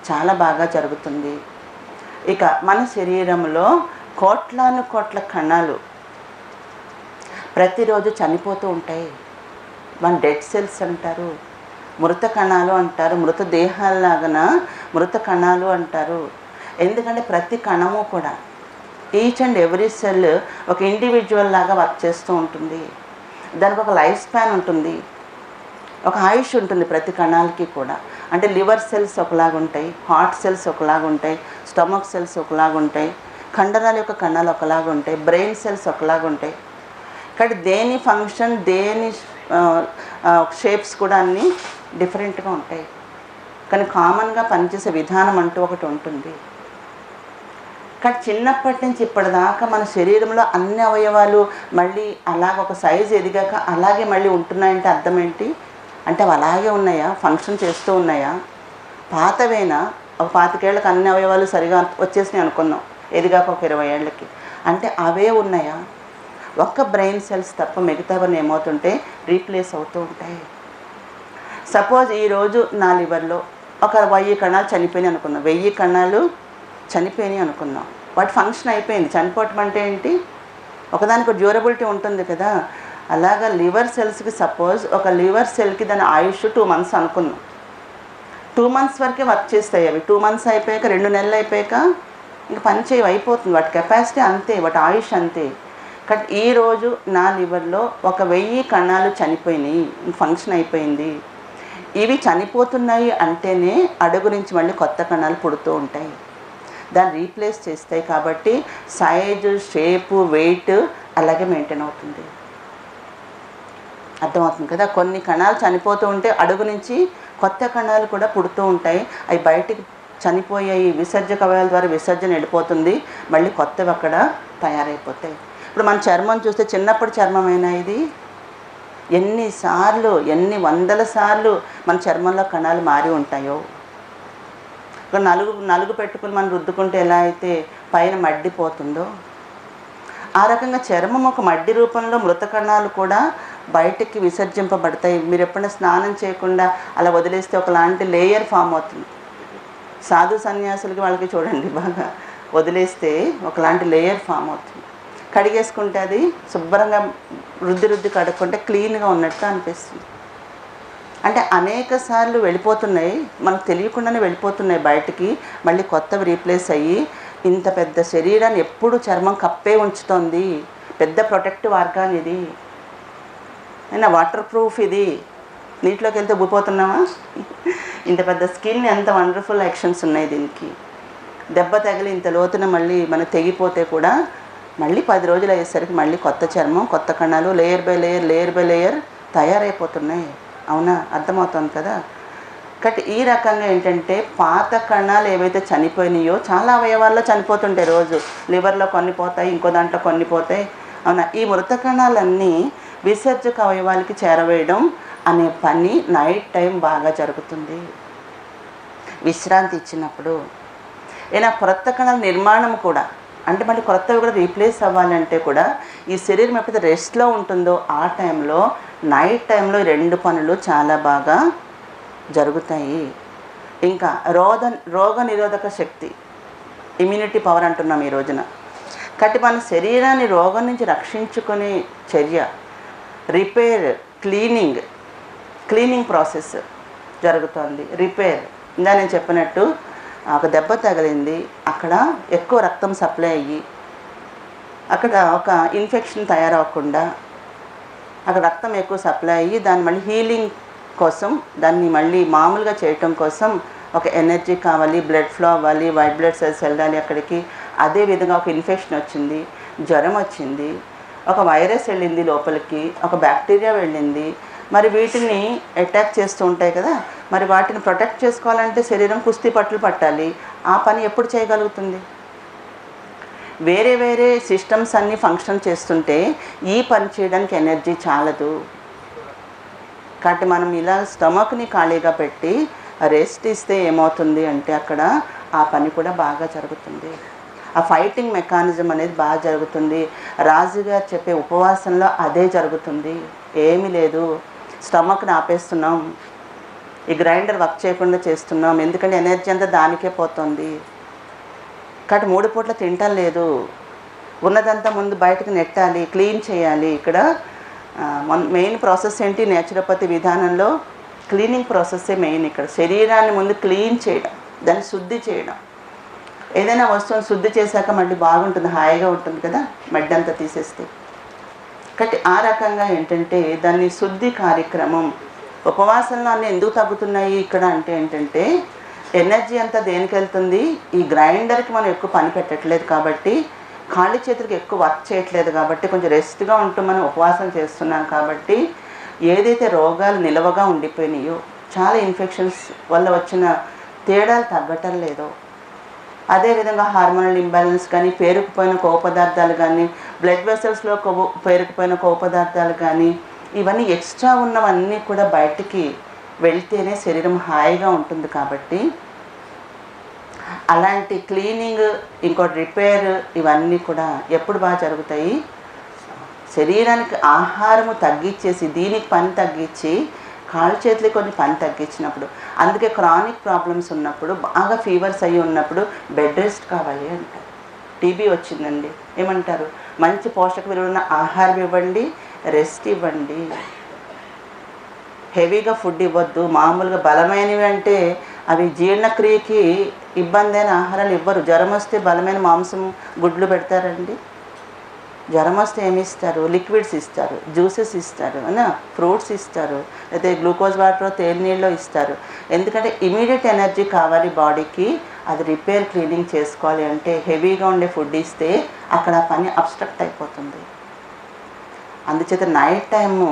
చాలా బాగా జరుగుతుంది. ఇక మన శరీరంలో కోట్ల కణాలు ప్రతిరోజు చనిపోతూ ఉంటాయి. మన డెడ్ సెల్స్ అంటారు, మృత కణాలు అంటారు, మృత దేహాల్లాగా మృత కణాలు అంటారు. ఎందుకంటే ప్రతి కణము కూడా ఈచ్ అండ్ ఎవ్రీ సెల్ ఒక ఇండివిజువల్ లాగా వర్క్ చేస్తూ ఉంటుంది. దానికి ఒక లైఫ్ స్పాన్ ఉంటుంది, ఒక ఆయుష్ ఉంటుంది ప్రతి కణాలకి కూడా. అంటే లివర్ సెల్స్ ఒకలాగుంటాయి, హార్ట్ సెల్స్ ఒకలాగుంటాయి, స్టమక్ సెల్స్ ఒకలాగుంటాయి, కండరాల యొక్క కణాలు ఒకలాగుంటాయి, బ్రెయిన్ సెల్స్ ఒకలాగుంటాయి. కానీ దేని ఫంక్షన్, దేని షేప్స్ కూడా అన్నీ డిఫరెంట్గా ఉంటాయి. కానీ కామన్గా పనిచేసే విధానం అంటూ ఒకటి ఉంటుంది. కానీ చిన్నప్పటి నుంచి ఇప్పటిదాకా మన శరీరంలో అన్ని అవయవాలు మళ్ళీ అలాగ ఒక సైజు ఎదిగాక అలాగే మళ్ళీ ఉంటున్నాయంటే అర్థం ఏంటి? అంటే అవి అలాగే ఉన్నాయా? ఫంక్షన్ చేస్తూ ఉన్నాయా? పాతవేనా? ఒక 25 ఏళ్ళకి అన్ని అవయవాలు సరిగా వచ్చేసినాయి అనుకున్నాం, ఎదిగాక ఒక 20 ఏళ్ళకి. అంటే అవే ఉన్నాయా? ఒక్క బ్రెయిన్ సెల్స్ తప్ప మిగతావన్నీ ఏమవుతుంటే రీప్లేస్ అవుతూ ఉంటాయి. సపోజ్ ఈరోజు నా లివర్లో ఒక 1000 కణాలు చనిపోయినాయి అనుకుందాం, 1000 కణాలు చనిపోయినాయి అనుకుందాం. వాటి ఫంక్షన్ అయిపోయింది. చనిపోవటం అంటే ఏంటి? ఒకదానికి డ్యూరబిలిటీ ఉంటుంది కదా. అలాగా లివర్ సెల్స్కి సపోజ్ ఒక లివర్ సెల్కి దాని ఆయుష్ 2 months అనుకుందాం. 2 months వరకే వర్క్ చేస్తాయి అవి. 2 months అయిపోయాక, 2 నెలలు అయిపోయాక ఇంక పని చేయవి, అయిపోతుంది. వాటి కెపాసిటీ అంతే, వాటి ఆయుష్ అంతే. కానీ ఈరోజు నా లివర్లో ఒక 1000 కణాలు చనిపోయినాయి, ఫంక్షన్ అయిపోయింది. ఇవి చనిపోతున్నాయి అంటేనే అడుగు నుంచి మళ్ళీ కొత్త కణాలు పుడుతూ ఉంటాయి, దాన్ని రీప్లేస్ చేస్తాయి. కాబట్టి సైజు, షేపు, వెయిట్ అలాగే మెయింటైన్ అవుతుంది. అర్థమవుతుంది కదా. కొన్ని కణాలు చనిపోతూ ఉంటే అడుగు నుంచి కొత్త కణాలు కూడా పుడుతూ ఉంటాయి. అవి బయటికి చనిపోయాయి, విసర్జక అవయవాల ద్వారా విసర్జన వెళ్ళిపోతుంది, మళ్ళీ కొత్తవి అక్కడ తయారైపోతాయి. ఇప్పుడు మన చర్మం చూస్తే చిన్నప్పుడు చర్మమైనా ఇది ఎన్నిసార్లు, ఎన్ని వందల సార్లు మన చర్మంలో కణాలు మారి ఉంటాయో. ఇప్పుడు నలుగు పెట్టుకుని మనం రుద్దుకుంటే ఎలా అయితే పైన మడ్డిపోతుందో, ఆ రకంగా చర్మం ఒక మడ్డి రూపంలో మృత కణాలు కూడా బయటికి విసర్జింపబడతాయి. మీరు ఎప్పుడైనా స్నానం చేయకుండా అలా వదిలేస్తే ఒకలాంటి లేయర్ ఫామ్ అవుతుంది. సాధు సన్యాసులకి వాళ్ళకి చూడండి, బాగా వదిలేస్తే ఒకలాంటి లేయర్ ఫామ్ అవుతుంది. కడిగేసుకుంటే అది శుభ్రంగా రుద్ది కడుక్కుంటే క్లీన్గా ఉన్నట్టు అనిపిస్తుంది. అంటే అనేక సార్లు వెళ్ళిపోతున్నాయి, మనకు తెలియకుండానే వెళ్ళిపోతున్నాయి బయటికి, మళ్ళీ కొత్తవి రీప్లేస్ అయ్యి ఇంత పెద్ద శరీరాన్ని ఎప్పుడు చర్మం కప్పే ఉంచుతుంది. పెద్ద ప్రొటెక్టివ్ ఆర్గాన్ ఇది, అయినా వాటర్ ప్రూఫ్ ఇది. నీటిలోకి వెళ్తే ఉబ్బిపోతున్నామా? ఇంత పెద్ద స్కిన్, ఎంత వండర్ఫుల్ యాక్షన్స్ ఉన్నాయి దీనికి. దెబ్బ తగిలి ఇంత లోతున మళ్ళీ మనకు తెగిపోతే కూడా మళ్ళీ 10 రోజులు అయ్యేసరికి మళ్ళీ కొత్త చర్మం, కొత్త కణాలు లేయర్ బై లేయర్ తయారైపోతున్నాయి. అవునా? అర్థమవుతుంది కదా. కాబట్టి ఈ రకంగా ఏంటంటే పాత కణాలు ఏవైతే చనిపోయినాయో చాలా అవయవాల్లో చనిపోతుంటాయి రోజు. లివర్లో కొన్ని పోతాయి, ఇంకో దాంట్లో కొన్ని పోతాయి. అవునా? ఈ మృత కణాలన్నీ విసర్జక అవయవాలకి చేరవేయడం అనే పని నైట్ టైం బాగా జరుగుతుంది విశ్రాంతి ఇచ్చినప్పుడు. ఏనా క్రొత్త కణాల నిర్మాణం కూడా, అంటే మళ్ళీ కొత్తవి కూడా రీప్లేస్ అవ్వాలంటే కూడా ఈ శరీరం ఎప్పుడైతే రెస్ట్లో ఉంటుందో ఆ టైంలో, నైట్ టైంలో ఈ 2 పనులు చాలా బాగా జరుగుతాయి. ఇంకా రోగ నిరోధక శక్తి, ఇమ్యూనిటీ పవర్ అంటున్నాం ఈ రోజున. కాబట్టి మన శరీరాన్ని రోగం నుంచి రక్షించుకునే చర్య, రిపేర్, క్లీనింగ్ ప్రాసెస్ జరుగుతుంది. రిపేర్, ఇంకా నేను చెప్పినట్టు ఒక దెబ్బ తగిలింది, అక్కడ ఎక్కువ రక్తం సప్లై అయ్యి అక్కడ ఒక ఇన్ఫెక్షన్ తయారవకుండా అక్కడ రక్తం ఎక్కువ సప్లై అయ్యి దాన్ని మళ్ళీ హీలింగ్ కోసం, దాన్ని మళ్ళీ మామూలుగా చేయటం కోసం ఒక ఎనర్జీ కావాలి, బ్లడ్ ఫ్లో అవ్వాలి, వైట్ బ్లడ్ సెల్స్ వెళ్ళాలి అక్కడికి. అదేవిధంగా ఒక ఇన్ఫెక్షన్ వచ్చింది, జ్వరం వచ్చింది, ఒక వైరస్ వెళ్ళింది లోపలికి, ఒక బ్యాక్టీరియా వెళ్ళింది, మరి వీటిని అటాక్ చేస్తూ ఉంటాయి కదా. మరి వాటిని ప్రొటెక్ట్ చేసుకోవాలంటే శరీరం కుస్తీ పట్లు పట్టాలి. ఆ పని ఎప్పుడు చేయగలుగుతుంది? వేరే సిస్టమ్స్ అన్నీ ఫంక్షన్ చేస్తుంటే ఈ పని చేయడానికి ఎనర్జీ చాలదు. కాబట్టి మనం ఇలా స్టమక్ని ఖాళీగా పెట్టి రెస్ట్ ఇస్తే ఏమవుతుంది అంటే అక్కడ ఆ పని కూడా బాగా జరుగుతుంది. ఆ ఫైటింగ్ మెకానిజం అనేది బాగా జరుగుతుంది. రాజుగారు చెప్పే ఉపవాసంలో అదే జరుగుతుంది. ఏమీ లేదు, స్టమక్ని ఆపేస్తున్నాం, ఈ గ్రైండర్ వర్క్ చేయకుండా చేస్తున్నాం, ఎందుకంటే ఎనర్జీ అంతా దానికే పోతుంది. కాబట్టి 3 పూట్ల తింటం లేదు, ఉన్నదంతా ముందు బయటకు నెట్టాలి, క్లీన్ చేయాలి. ఇక్కడ మెయిన్ ప్రాసెస్ ఏంటి? నేచురోపతి విధానంలో క్లీనింగ్ ప్రాసెస్సే మెయిన్. ఇక్కడ శరీరాన్ని ముందు క్లీన్ చేయడం, దాన్ని శుద్ధి చేయడం. ఏదైనా వస్తువుని శుద్ధి చేశాక మళ్ళీ బాగుంటుంది, హాయిగా ఉంటుంది కదా మడ్డంతా తీసేస్తే. కాబట్టి ఆ రకంగా ఏంటంటే దాన్ని శుద్ధి కార్యక్రమం. ఉపవాసంలో అన్నీ ఎందుకు తగ్గుతున్నాయి ఇక్కడ అంటే ఏంటంటే ఎనర్జీ అంతా దేనికి వెళ్తుంది? ఈ గ్రైండర్కి మనం ఎక్కువ పని పెట్టట్లేదు కాబట్టి, ఖాళీ చేతులకు ఎక్కువ వర్క్ చేయట్లేదు కాబట్టి, కొంచెం రెస్ట్గా ఉంటూ మనం ఉపవాసం చేస్తున్నాం కాబట్టి ఏదైతే రోగాలు నిలవగా ఉండిపోయినాయో, చాలా ఇన్ఫెక్షన్స్ వల్ల వచ్చిన తేడాలు తగ్గటం లేదో, అదేవిధంగా హార్మోనల్ ఇంబ్యాలెన్స్ కానీ, పేరుకుపోయిన కొవ్వు పదార్థాలు కానీ, బ్లడ్ వెసల్స్లో పేరుకుపోయిన కొవ్వు పదార్థాలు కానీ, ఇవన్నీ ఎక్స్ట్రా ఉన్నవన్నీ కూడా బయటికి వెళ్తేనే శరీరం హాయిగా ఉంటుంది. కాబట్టి అలాంటి క్లీనింగ్, ఇంకోటి రిపేర్, ఇవన్నీ కూడా ఎప్పుడు బాగా జరుగుతాయి? శరీరానికి ఆహారము తగ్గించేసి దీనికి పని తగ్గించి కాళ్ళు చేతులు కొన్ని పని తగ్గించినప్పుడు, అందుకే క్రానిక్ ప్రాబ్లమ్స్ ఉన్నప్పుడు, బాగా ఫీవర్స్ అయ్యి ఉన్నప్పుడు బెడ్ రెస్ట్ కావాలి అంటారు. టీబీ వచ్చిందండి, ఏమంటారు? మంచి పోషక విలువలున్న ఆహారం ఇవ్వండి, రెస్ట్ ఇవ్వండి, హెవీగా ఫుడ్ ఇవ్వద్దు. మామూలుగా బలమైనవి అంటే అవి జీర్ణక్రియకి ఇబ్బంది అయిన ఆహారాలు ఇవ్వరు. జ్వరం వస్తే బలమైన మాంసం, గుడ్లు పెడతారండి. జ్వరం వస్తే ఏమి ఇస్తారు? లిక్విడ్స్ ఇస్తారు, జ్యూసెస్ ఇస్తారు, అనా ఫ్రూట్స్ ఇస్తారు, అయితే గ్లూకోజ్ వాటర్ తేలి నీళ్ళు ఇస్తారు. ఎందుకంటే ఇమీడియట్ ఎనర్జీ కావాలి బాడీకి. అది రిపేర్, క్లీనింగ్ చేసుకోవాలి అంటే హెవీగా ఉండే ఫుడ్ ఇస్తే అక్కడ పని అబ్స్ట్రక్ట్ అయిపోతుంది. అందుచేత నైట్ టైము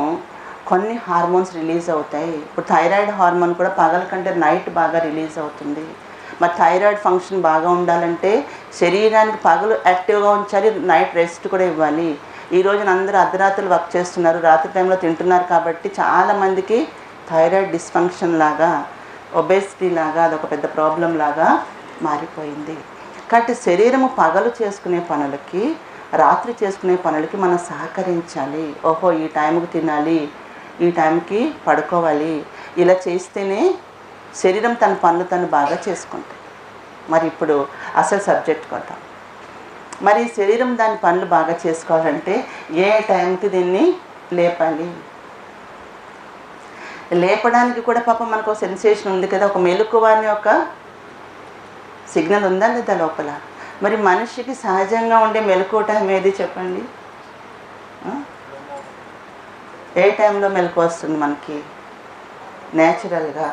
కొన్ని హార్మోన్స్ రిలీజ్ అవుతాయి. ఇప్పుడు థైరాయిడ్ హార్మోన్ కూడా పగల కంటే నైట్ బాగా రిలీజ్ అవుతుంది. మరి థైరాయిడ్ ఫంక్షన్ బాగా ఉండాలంటే శరీరానికి పగలు యాక్టివ్గా ఉంచాలి, నైట్ రెస్ట్ కూడా ఇవ్వాలి. ఈ రోజున అందరూ అర్ధరాత్రులు వర్క్ చేస్తున్నారు, రాత్రి టైంలో తింటున్నారు కాబట్టి చాలామందికి థైరాయిడ్ డిస్ఫంక్షన్ లాగా, ఒబేసిటీ లాగా అదొక పెద్ద ప్రాబ్లం లాగా మారిపోయింది. కాబట్టి శరీరము పగలు చేసుకునే పనులకి, రాత్రి చేసుకునే పనులకి మనం సహకరించాలి. ఓహో, ఈ టైంకి తినాలి, ఈ టైంకి పడుకోవాలి, ఇలా చేస్తేనే శరీరం తన పనులు తను బాగా చేసుకుంటాయి. మరి ఇప్పుడు అసలు సబ్జెక్ట్ కొద్దాం. మరి శరీరం దాని పనులు బాగా చేసుకోవాలంటే ఏ టైంకి దీన్ని లేపాలి. లేపడానికి కూడా పాపం మనకు ఒక సెన్సేషన్ ఉంది కదా, ఒక మెలకువ అనే ఒక సిగ్నల్ ఉందా లేదా లోపల. మరి మనిషికి సహజంగా ఉండే మెలకువ టైం ఏది చెప్పండి? ఏ టైంలో మెలకు వస్తుంది మనకి? నేచురల్గా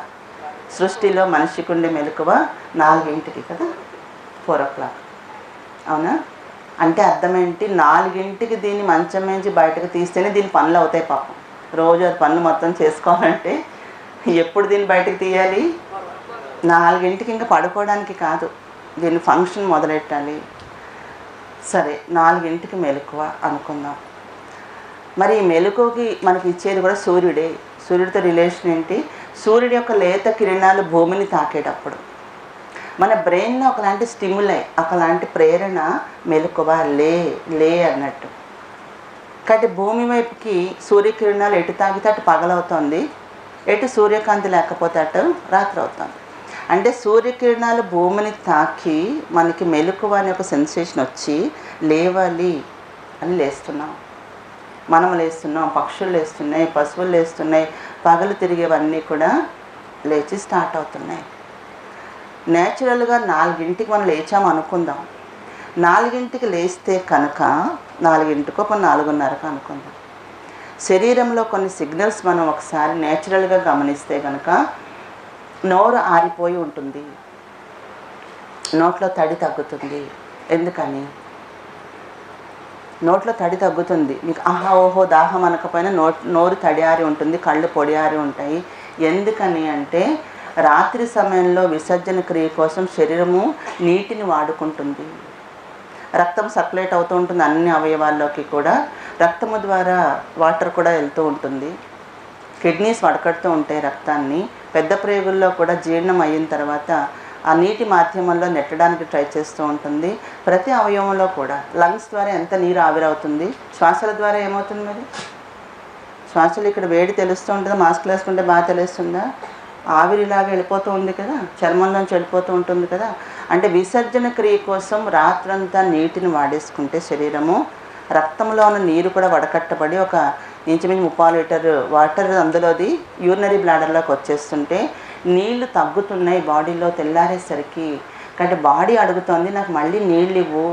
సృష్టిలో మనిషికి ఉండే మెలకువ 4ంటికి కదా, 4 o'clock. అవునా? అంటే అర్థం ఏంటి? 4ంటికి దీన్ని మంచం నుంచి బయటకు తీస్తేనే దీని పనులు అవుతాయి పాపం. రోజు అది పనులు మొత్తం చేసుకోవాలంటే ఎప్పుడు దీన్ని బయటకు తీయాలి? 4ంటికి. ఇంకా పడుకోవడానికి కాదు, దీన్ని ఫంక్షన్ మొదలెట్టాలి. సరే, 4ంటికి మెలకువ అనుకుందాం. మరి ఈ మెలకువకి మనకి ఇచ్చేది కూడా సూర్యుడే. సూర్యుడితో రిలేషన్ ఏంటి? సూర్యుడి యొక్క లేత కిరణాలు భూమిని తాకేటప్పుడు మన బ్రెయిన్లో ఒకలాంటి స్టిమ్యులై, ఒకలాంటి ప్రేరణ, మెలకువ, లే లే అన్నట్టు. కాబట్టి భూమి వైపుకి సూర్యకిరణాలు ఎటు తాగితే అటు పగలవుతుంది, ఎటు సూర్యకాంతి లేకపోతే అటు రాత్రి అవుతుంది. అంటే సూర్యకిరణాలు భూమిని తాకి మనకి మెలకువ అనే ఒక సెన్సేషన్ వచ్చి లేవాలి అని లేస్తున్నాం. మనం లేస్తున్నాం, పక్షులు లేస్తున్నాయి, పశువులు లేస్తున్నాయి, పగలు తిరిగేవన్నీ కూడా లేచి స్టార్ట్ అవుతున్నాయి. నేచురల్గా 4ంటికి మనం లేచాము అనుకుందాం. 4ంటికి లేస్తే కనుక 4ంటికో 4:30 అనుకుందాం. శరీరంలో కొన్ని సిగ్నల్స్ మనం ఒకసారి నేచురల్గా గమనిస్తే కనుక నోరు ఆరిపోయి ఉంటుంది, నోట్లో తడి తగ్గుతుంది. ఎందుకని? నోట్లో తడి తగ్గుతుంది. మీకు ఆహా ఓహో దాహం అనకపోయినా నోరు తడియారి ఉంటుంది, కళ్ళు పొడియారి ఉంటాయి. ఎందుకని అంటే రాత్రి సమయంలో విసర్జన క్రియ కోసం శరీరము నీటిని వాడుకుంటుంది. రక్తం సర్క్యులేట్ అవుతూ ఉంటుంది అన్ని అవయవాల్లోకి కూడా. రక్తము ద్వారా వాటర్ కూడా వెళ్తూ ఉంటుంది. కిడ్నీస్ వడకడుతూ ఉంటాయి రక్తాన్ని. పెద్ద ప్రేగుల్లో కూడా జీర్ణం అయిన తర్వాత ఆ నీటి మాధ్యమంలో నెట్టడానికి ట్రై చేస్తూ ఉంటుంది. ప్రతి అవయవంలో కూడా లంగ్స్ ద్వారా ఎంత నీరు ఆవిరవుతుంది, శ్వాసల ద్వారా ఏమవుతుంది? మరి శ్వాసలు ఇక్కడ వేడి తెలుస్తూ ఉంటుందా? మాస్క్ వేసుకుంటే బాగా తెలుస్తుందా? ఆవిరిలాగా వెళ్ళిపోతూ ఉంది కదా, చర్మంలోంచి వెళ్ళిపోతూ ఉంటుంది కదా. అంటే విసర్జన క్రియ కోసం రాత్రంతా నీటిని వాడేసుకుంటే శరీరము, రక్తంలో ఉన్న నీరు కూడా వడకట్టబడి ఒక ఇంచుమించు 30 లీటర్ వాటర్ అందులోది యూరినరీ బ్లాడర్లోకి వచ్చేస్తుంటే నీళ్లు తగ్గుతున్నాయి బాడీలో తెల్లారేసరికి. కాబట్టి బాడీ అడుగుతోంది నాకు మళ్ళీ నీళ్ళు ఇవ్వు.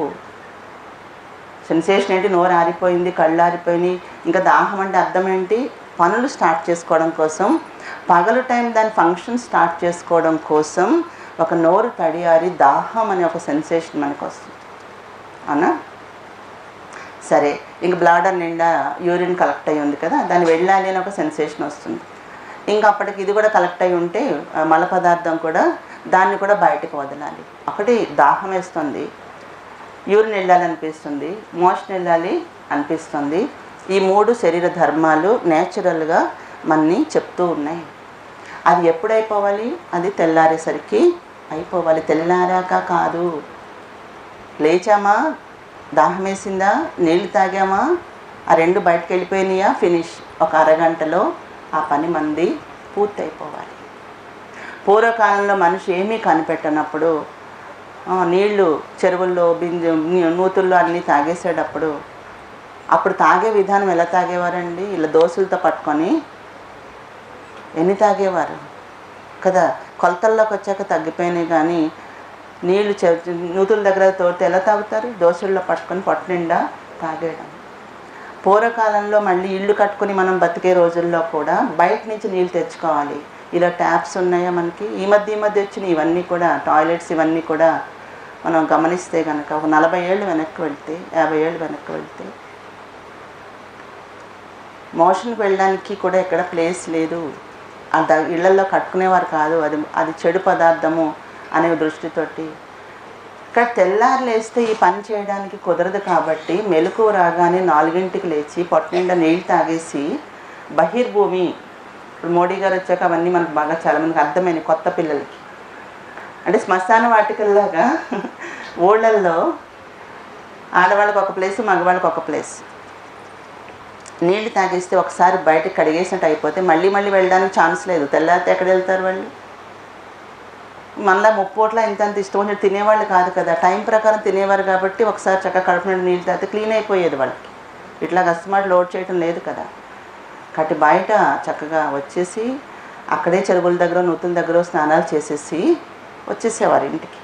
సెన్సేషన్ ఏంటి? నోరు ఆరిపోయింది, కళ్ళు ఆరిపోయినాయి. ఇంకా దాహం అంటే అర్థం ఏంటి? పనులు స్టార్ట్ చేసుకోవడం కోసం, పగలు టైం దాని ఫంక్షన్ స్టార్ట్ చేసుకోవడం కోసం ఒక నోరు తడియారి దాహం అనే ఒక సెన్సేషన్ మనకు వస్తుంది. అవునా? సరే, ఇంక బ్లాడర్ నిండా యూరిన్ కలెక్ట్ అయ్యి ఉంది కదా, దాన్ని వెళ్ళాలి అని ఒక సెన్సేషన్ వస్తుంది. ఇంకా అప్పటికి ఇది కూడా కలెక్ట్ అయ్యి ఉంటే మల పదార్థం కూడా దాన్ని కూడా బయటకు వదలాలి. ఒకటి దాహం వేస్తుంది, యూరిన్ వెళ్ళాలి అనిపిస్తుంది, మోషన్ వెళ్ళాలి అనిపిస్తుంది. ఈ 3 శరీర ధర్మాలు నేచురల్గా మనని చెప్తూ ఉన్నాయి. అది ఎప్పుడు అయిపోవాలి? అది తెల్లారేసరికి అయిపోవాలి. తెల్లారాక కాదు. లేచామా, దాహం వేసిందా, నీళ్ళు తాగామా, ఆ 2 బయటకు వెళ్ళిపోయినాయా, ఫినిష్. ఒక అరగంటలో ఆ పని మంది పూర్తయిపోవాలి. పూర్వకాలంలో మనిషి ఏమీ కనిపెట్టనప్పుడు నీళ్లు చెరువుల్లో నూతుల్లో అన్నీ తాగేసేటప్పుడు అప్పుడు తాగే విధానం ఎలా తాగేవారండి? ఇలా దోశలతో పట్టుకొని ఎన్ని తాగేవారు కదా. కొలతల్లోకి వచ్చాక తగ్గిపోయినాయి కానీ నీళ్లు నూతుల దగ్గర తోడితే ఎలా తాగుతారు? దోశల్లో పట్టుకొని పొట్ట నిండా తాగేయడం. పూర్వకాలంలో మళ్ళీ ఇల్లు కట్టుకుని మనం బతికే రోజుల్లో కూడా బయట నుంచి నీళ్ళు తెచ్చుకోవాలి. ఇలా ట్యాప్స్ ఉన్నాయా మనకి? ఈ మధ్య వచ్చినాయి ఇవన్నీ కూడా, టాయిలెట్స్ ఇవన్నీ కూడా మనం గమనిస్తే కనుక ఒక 40 ఏళ్ళు వెనక్కి వెళ్తే, 50 ఏళ్ళు వెనక్కి వెళ్తే మోషన్కి వెళ్ళడానికి కూడా ఎక్కడ ప్లేస్ లేదు. ఇళ్లలో కట్టుకునేవారు కాదు. అది చెడు పదార్థము అనే దృష్టితోటి. ఇక్కడ తెల్లారు లేస్తే ఈ పని చేయడానికి కుదరదు కాబట్టి మెలకువ రాగానే 4ంటికి లేచి పొట్ట నిండా నీళ్ళు తాగేసి బహిర్భూమి, ఇప్పుడు మోడీ గారు వచ్చాక అవన్నీ మనకు బాగా చాలామందికి అర్థమైనవి కొత్త పిల్లలకి. అంటే శ్మశాన వాటికల్లాగా ఊళ్ళల్లో ఆడవాళ్ళకి ఒక ప్లేస్, మగవాళ్ళకి ఒక ప్లేస్. నీళ్ళు తాగేస్తే ఒకసారి బయటకు కడిగేసినట్టు అయిపోతే మళ్ళీ వెళ్ళడానికి ఛాన్స్ లేదు. తెల్లారితే ఎక్కడ వెళ్తారు వాళ్ళు? మళ్ళీ ముప్పోట్ల ఇంత ఇష్టం వచ్చినట్టు తినేవాళ్ళు కాదు కదా, టైం ప్రకారం తినేవారు కాబట్టి ఒకసారి చక్కగా కడుపు నుండి నీళ్ళు తాగితే క్లీన్ అయిపోయేది వాళ్ళకి. ఇట్లా కస్టమర్ లోడ్ చేయడం లేదు కదా. కాబట్టి బయట చక్కగా వచ్చేసి అక్కడే చెరువుల దగ్గర నూతుల దగ్గర స్నానాలు చేసేసి వచ్చేసేవారు ఇంటికి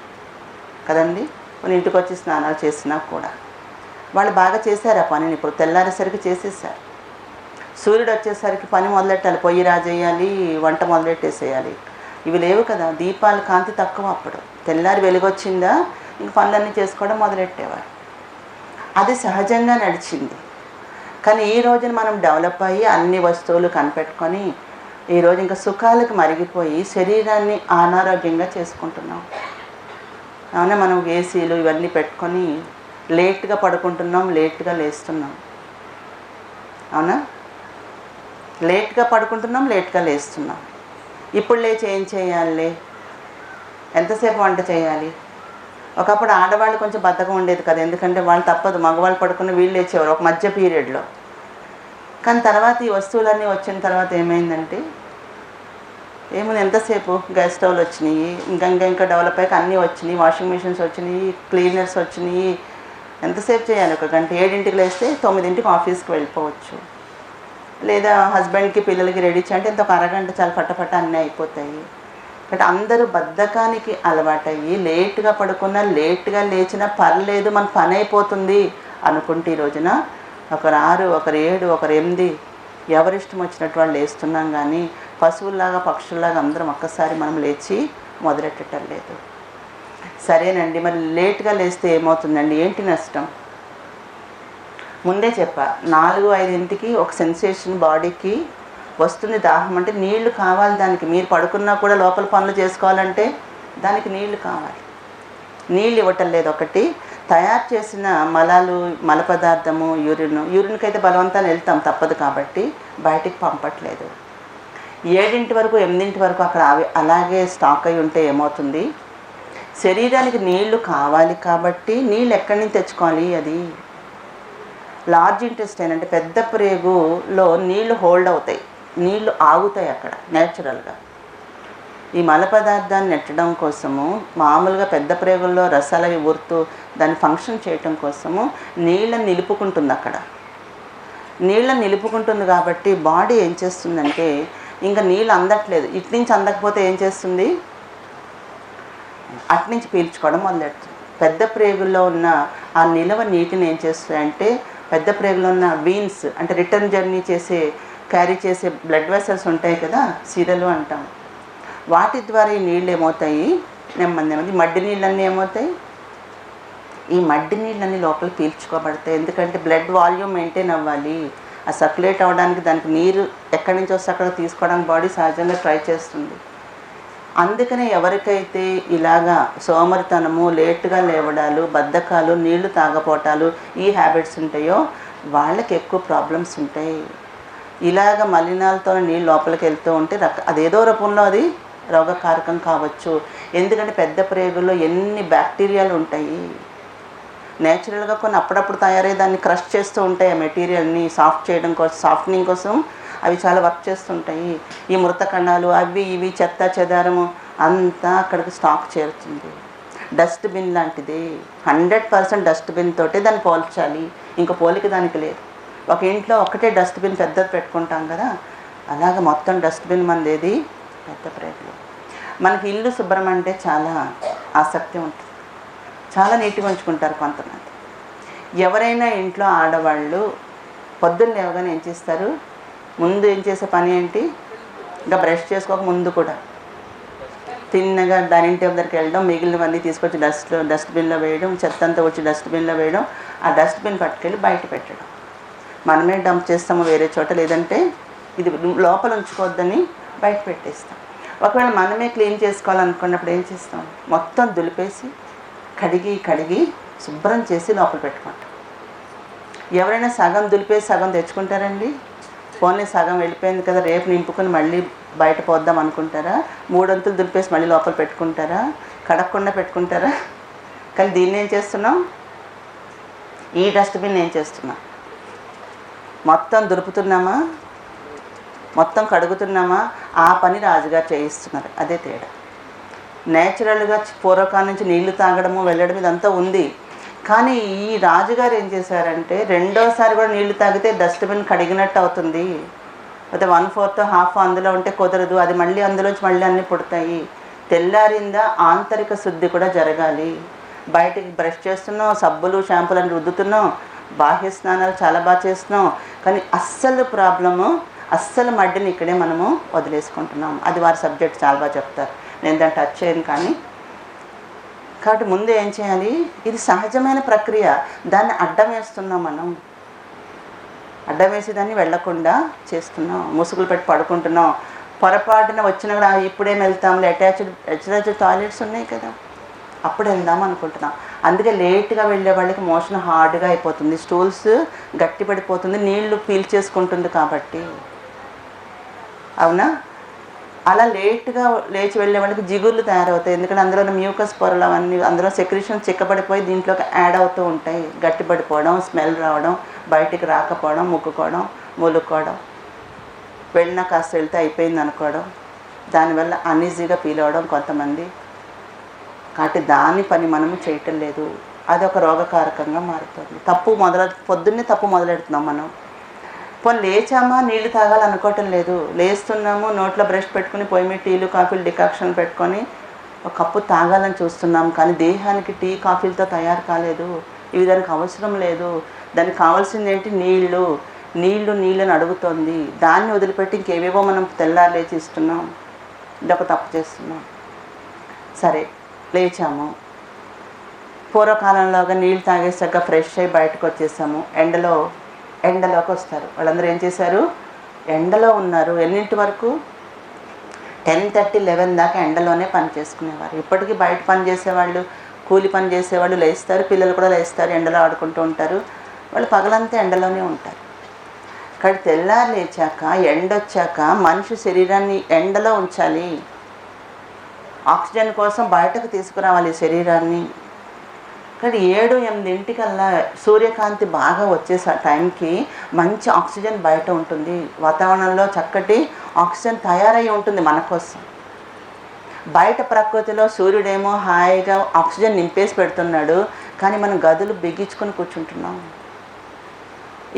కదండి. మన ఇంటికి వచ్చి స్నానాలు చేసినా కూడా వాళ్ళు బాగా చేశారు ఆ పనిని. ఇప్పుడు తెల్లారేసరికి చేసేసారు. సూర్యుడు వచ్చేసరికి పని మొదలెట్టాలి, పొయ్యి రాజేయాలి, వంట మొదలెట్టేసేయాలి. ఇవి లేవు కదా, దీపాల కాంతి తక్కువ. అప్పుడు తెల్లారి వెలుగొచ్చిందా ఇంక పనులన్నీ చేసుకోవడం మొదలెట్టేవారు. అది సహజంగా నడిచింది. కానీ ఈ రోజున మనం డెవలప్ అయ్యి అన్ని వస్తువులు కనిపెట్టుకొని ఈరోజు ఇంకా సుఖాలకు మరిగిపోయి శరీరాన్ని అనారోగ్యంగా చేసుకుంటున్నాం. అవునా, మనం ఏసీలు ఇవన్నీ పెట్టుకొని లేట్గా పడుకుంటున్నాం, లేట్గా లేస్తున్నాం. అవునా, లేట్గా పడుకుంటున్నాం, లేట్గా లేస్తున్నాం. ఇప్పుడు లేచి ఏం చేయాలి, ఎంతసేపు వంట చేయాలి? ఒకప్పుడు ఆడవాళ్ళు కొంచెం బద్ధకం ఉండేది కదా, ఎందుకంటే వాళ్ళు తప్పదు, మగవాళ్ళు పడుకుని వీళ్ళు లేచేవారు ఒక మధ్య పీరియడ్లో. కానీ తర్వాత ఈ వస్తువులన్నీ వచ్చిన తర్వాత ఏమైందంటే ఏముంది, ఎంతసేపు గ్యాస్ స్టవ్లు వచ్చినాయి, ఇంకా డెవలప్ అయ్యాక అన్నీ వచ్చినాయి, వాషింగ్ మిషన్స్ వచ్చినాయి, క్లీనర్స్ వచ్చినాయి. ఎంతసేపు చేయాలి? ఒక గంట. 7ంటికి లేస్తే 9ంటికి ఆఫీస్కి వెళ్ళిపోవచ్చు. లేదా హస్బెండ్కి పిల్లలకి రెడీ చేయంటే ఇంత ఒక అరగంట చాలా పట్టపట్ట అన్నీ అయిపోతాయి. బట్ అందరూ బద్ధకానికి అలవాటయ్యి లేట్గా పడుకున్నా లేట్గా లేచినా పర్లేదు, మన పని అయిపోతుంది అనుకుంటే ఈ రోజున ఒకరు 6, ఒకరు 7, ఒకరు 8 ఎవరిష్టం వచ్చినట్టు వాళ్ళు లేస్తున్నాం. కానీ పశువుల్లాగా పక్షుల్లాగా అందరం ఒక్కసారి మనం లేచి మొదలెట్టడం లేదు. సరేనండి, మరి లేట్గా లేస్తే ఏమవుతుందండి, ఏంటి నష్టం? ముందే చెప్పా, 4-5ంటికి ఒక సెన్సేషన్ బాడీకి వస్తుంది, దాహం. అంటే నీళ్లు కావాలి దానికి. మీరు పడుకున్నా కూడా లోపల పనులు చేసుకోవాలంటే దానికి నీళ్లు కావాలి. నీళ్ళు ఇవ్వటం లేదు. ఒకటి, తయారు చేసిన మలాలు, మల పదార్థము, యూరిన్కి అయితే బలవంతాన్ని వెళ్తాం తప్పదు కాబట్టి బయటికి పంపట్లేదు. 7ంటి వరకు 8ంటి వరకు అక్కడ అలాగే స్టాక్ అయి ఉంటే ఏమవుతుంది, శరీరానికి నీళ్లు కావాలి కాబట్టి నీళ్ళు ఎక్కడి నుంచి తెచ్చుకోవాలి? అది లార్జ్ ఇంటెస్టైన్ అంటే పెద్ద ప్రేగులో నీళ్లు హోల్డ్ అవుతాయి, నీళ్లు ఆగుతాయి అక్కడ నేచురల్గా. ఈ మల పదార్థాన్ని నెట్టడం కోసము మామూలుగా పెద్ద ప్రేగుల్లో రసాలవి ఊరుతూ దాన్ని ఫంక్షన్ చేయటం కోసము నీళ్ళని నిలుపుకుంటుంది. అక్కడ నీళ్ళని నిలుపుకుంటుంది కాబట్టి బాడీ ఏం చేస్తుందంటే ఇంకా నీళ్ళు అందట్లేదు. ఇటు నుంచి అందకపోతే ఏం చేస్తుంది, అట్నుంచి పీల్చుకోవడం మొదలెడుతుంది. పెద్ద ప్రేగుల్లో ఉన్న ఆ నిలవ నీటిని ఏం చేస్తాయంటే పెద్ద ప్రేగులో ఉన్న వీన్స్ అంటే రిటర్న్ జర్నీ క్యారీ చేసే బ్లడ్ వెసల్స్ ఉంటాయి కదా, సిరలు అంటాం. వాటి ద్వారా ఈ నీళ్ళు ఏమవుతాయి, నెమ్మది మడ్డి నీళ్ళన్నీ ఏమవుతాయి, ఈ మడ్డి నీళ్ళన్నీ లోపల పీల్చుకోబడతాయి. ఎందుకంటే బ్లడ్ వాల్యూమ్ మెయింటైన్ అవ్వాలి, ఆ సర్క్యులేట్ అవ్వడానికి దానికి నీరు ఎక్కడి నుంచి వస్తే అక్కడ తీసుకోవడానికి బాడీ సహజంగా ట్రై చేస్తుంది. అందుకనే ఎవరికైతే ఇలాగా సోమరితనము, లేటుగా లేవడాలు, బద్ధకాలు, నీళ్లు తాగపోటాలు ఈ హ్యాబిట్స్ ఉంటాయో వాళ్ళకి ఎక్కువ ప్రాబ్లమ్స్ ఉంటాయి. ఇలాగ మలినాలతో నీళ్ళు లోపలికి వెళ్తూ ఉంటే అదేదో రూపంలో అది రోగకారకం కావచ్చు. ఎందుకంటే పెద్ద ప్రేగుల్లో ఎన్ని బ్యాక్టీరియాలు ఉంటాయి. నేచురల్గా కొన్ని అప్పుడప్పుడు తయారై దాన్ని క్రష్ చేస్తూ ఉంటాయి. ఆ మెటీరియల్ని సాఫ్ట్ చేయడం కోసం, సాఫ్ట్నింగ్ కోసం అవి చాలా వర్క్ చేస్తుంటాయి. ఈ మృత కణాలు అవి ఇవి చెత్త చెదారము అంతా అక్కడికి స్టాక్ చేరుతుంది. డస్ట్బిన్ లాంటిది, 100% డస్ట్బిన్ తోటే దాన్ని పోల్చాలి, ఇంకా పోలిక దానికి లేదు. ఒక ఇంట్లో ఒకటే డస్ట్బిన్ పెద్దది పెట్టుకుంటాం కదా, అలాగ మొత్తం డస్ట్బిన్ మనదేది పెద్ద ప్రేగులు. మనకి ఇల్లు శుభ్రం అంటే చాలా ఆసక్తి ఉంటుంది, చాలా నీట్గా ఉంచుకుంటారు కొంతమంది. ఎవరైనా ఇంట్లో ఆడవాళ్ళు పొద్దున్న లేవగానే ఏం చేస్తారు, ముందు ఏం చేసే పని ఏంటి, ఇంకా బ్రష్ చేసుకోక ముందు కూడా తిన్నగా డైనింగ్ టేబుల్ దగ్గరికి వెళ్ళడం, మిగిలినవన్నీ తీసుకొచ్చి డస్ట్బిన్లో వేయడం, చెత్త అంతా వచ్చి డస్ట్బిన్లో వేయడం, ఆ డస్ట్బిన్ పట్టుకెళ్ళి బయట పెట్టడం. మనమే డంప్ చేస్తాము వేరే చోట, లేదంటే ఇది లోపల ఉంచుకోవద్దని బయట పెట్టేస్తాం. ఒకవేళ మనమే క్లీన్ చేసుకోవాలనుకున్నప్పుడు ఏం చేస్తాం, మొత్తం దులిపేసి కడిగి శుభ్రం చేసి లోపల పెట్టుకుంటాం. ఎవరైనా సగం దులిపేసి సగం తెచ్చుకుంటారండి? పోనీ సగం వెళ్ళిపోయింది కదా రేపు నింపుకొని మళ్ళీ బయట పోద్దాం అనుకుంటారా? 3 వంతులు దులిపేసి మళ్ళీ లోపల పెట్టుకుంటారా? కడగకుండా పెట్టుకుంటారా? కానీ దీన్ని ఏం చేస్తున్నాం, ఈ డస్ట్బిన్ ఏం చేస్తున్నాం, మొత్తం దులుపుతున్నామా, మొత్తం కడుగుతున్నామా? ఆ పని రాజుగారు చేయిస్తున్నారు. అదే తేడా. నేచురల్గా పూర్వకాలం నుంచి నీళ్లు తాగడము వెళ్ళడం ఇదంతా ఉంది. కానీ ఈ రాజుగారు ఏం చేశారంటే రెండోసారి కూడా నీళ్లు తాగితే డస్ట్బిన్ కడిగినట్టు అవుతుంది, అయితే 1/4 హాఫ్ అందులో ఉంటే కుదరదు, అది మళ్ళీ అందులోంచి మళ్ళీ అన్నీ పుడతాయి. తెల్లారిందా ఆంతరిక శుద్ధి కూడా జరగాలి. బయటికి బ్రష్ చేస్తున్నాం, సబ్బులు షాంపూలు అని రుద్దుతున్నాం, బాహ్య స్నానాలు చాలా బాగా చేస్తున్నాం, కానీ అస్సలు ప్రాబ్లము అస్సలు మడ్డిని ఇక్కడే మనము వదిలేసుకుంటున్నాం. అది వారి సబ్జెక్ట్ చాలా బాగా చెప్తారు, నేను దాన్ని టచ్ చేయను. కానీ కాబట్టి ముందు ఏం చేయాలి, ఇది సహజమైన ప్రక్రియ, దాన్ని అడ్డం వేస్తున్నాం. మనం అడ్డం వేసి దాన్ని వెళ్లకుండా చేస్తున్నాం, ముసుగులు పెట్టి పడుకుంటున్నాం. పొరపాటున వచ్చినా కూడా ఇప్పుడేం వెళ్తాంలే, అటాచ్డ్ టాయిలెట్స్ ఉన్నాయి కదా, అప్పుడు వెళ్దాం అనుకుంటున్నాం. అందుకే లేట్గా వెళ్ళే వాళ్ళకి మోషన్ హార్డ్గా అయిపోతుంది, స్టూల్స్ గట్టి పడిపోతుంది, నీళ్లు పీల్చేసుకుంటుంది కాబట్టి. అవునా? అలా లేట్గా లేచి వెళ్ళే వాళ్ళకి జిగుర్లు తయారవుతాయి, ఎందుకంటే అందులో మ్యూకస్ పొరలు అవన్నీ అందులో సెక్రీషన్ చిక్కబడిపోయి దీంట్లోకి యాడ్ అవుతూ ఉంటాయి. గట్టిపడిపోవడం, స్మెల్ రావడం, బయటికి రాకపోవడం, ముక్కుకోవడం, మూలుక్కోవడం, వెళ్ళినా కాస్త వెళ్తే అయిపోయింది అనుకోవడం, దానివల్ల అన్ఈజీగా ఫీల్ అవ్వడం కొంతమంది. కాబట్టి దాని పని మనము చేయటం లేదు, అది ఒక రోగకారకంగా మారుతుంది. పొద్దున్నే తప్పు మొదలెడుతున్నాం మనం. పోనీ లేచామా నీళ్లు తాగాలనుకోవటం లేదు, లేస్తున్నాము నోట్లో బ్రష్ పెట్టుకుని పొయ్యి మీద టీలు కాఫీలు డికాక్షన్ పెట్టుకొని ఒక కప్పు తాగాలని చూస్తున్నాం, కానీ దేహానికి టీ కాఫీలతో తయారు కాలేదు, ఇవి దానికి అవసరం లేదు. దానికి కావాల్సింది ఏంటి? నీళ్ళని అడుగుతోంది. దాన్ని వదిలిపెట్టి ఇంకేవేవో మనం తెల్లారు లేచి ఇస్తున్నాం, ఇదొక తప్పు చేస్తున్నాం. సరే లేచాము, పూర్వకాలంలోగా నీళ్ళు తాగేసాక ఫ్రెష్ అయ్యి బయటకు వచ్చేసాము, ఎండలోకి వస్తారు. వాళ్ళందరూ ఏం చేశారు? ఎండలో ఉన్నారు. ఎన్నింటి వరకు? 10:30, 11 దాకా ఎండలోనే పని చేసుకునేవారు. ఇప్పటికీ బయట పని చేసేవాళ్ళు, కూలి పని చేసేవాళ్ళు లేస్తారు, పిల్లలు కూడా లేస్తారు, ఎండలో ఆడుకుంటూ ఉంటారు. వాళ్ళు పగలంతా ఎండలోనే ఉంటారు. కానీ తెల్లారు లేచాక ఎండొచ్చాక మనిషి శరీరాన్ని ఎండలో ఉంచాలి, ఆక్సిజన్ కోసం బయటకు తీసుకురావాలి శరీరాన్ని. కానీ 7-8 సూర్యకాంతి బాగా వచ్చేసే టైంకి మంచి ఆక్సిజన్ బయట ఉంటుంది, వాతావరణంలో చక్కటి ఆక్సిజన్ తయారై ఉంటుంది మన కోసం. బయట ప్రకృతిలో సూర్యుడేమో హాయిగా ఆక్సిజన్ నింపేసి పెడుతున్నాడు, కానీ మనం గదులు బిగించుకొని కూర్చుంటున్నాం.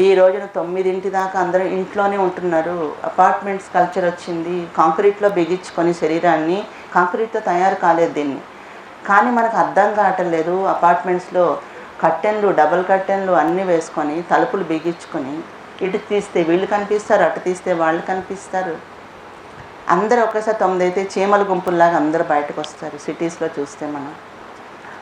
ఈ రోజున 9 దాకా అందరూ ఇంట్లోనే ఉంటున్నారు. అపార్ట్మెంట్స్ కల్చర్ వచ్చింది, కాంక్రీట్లో బిగించుకొని శరీరాన్ని, కాంక్రీట్తో తయారు కాలేదు దీన్ని. కానీ మనకు అర్థం కావటం లేదు, అపార్ట్మెంట్స్లో కర్టెన్లు, డబుల్ కర్టెన్లు అన్నీ వేసుకొని తలుపులు బిగించుకొని ఇటు తీస్తే వీళ్ళు కనిపిస్తారు, అటు తీస్తే వాళ్ళు కనిపిస్తారు. అందరూ ఒకేసారి 9 అయితే చీమల గుంపుల్లాగా అందరూ బయటకు వస్తారు. సిటీస్లో చూస్తే మనం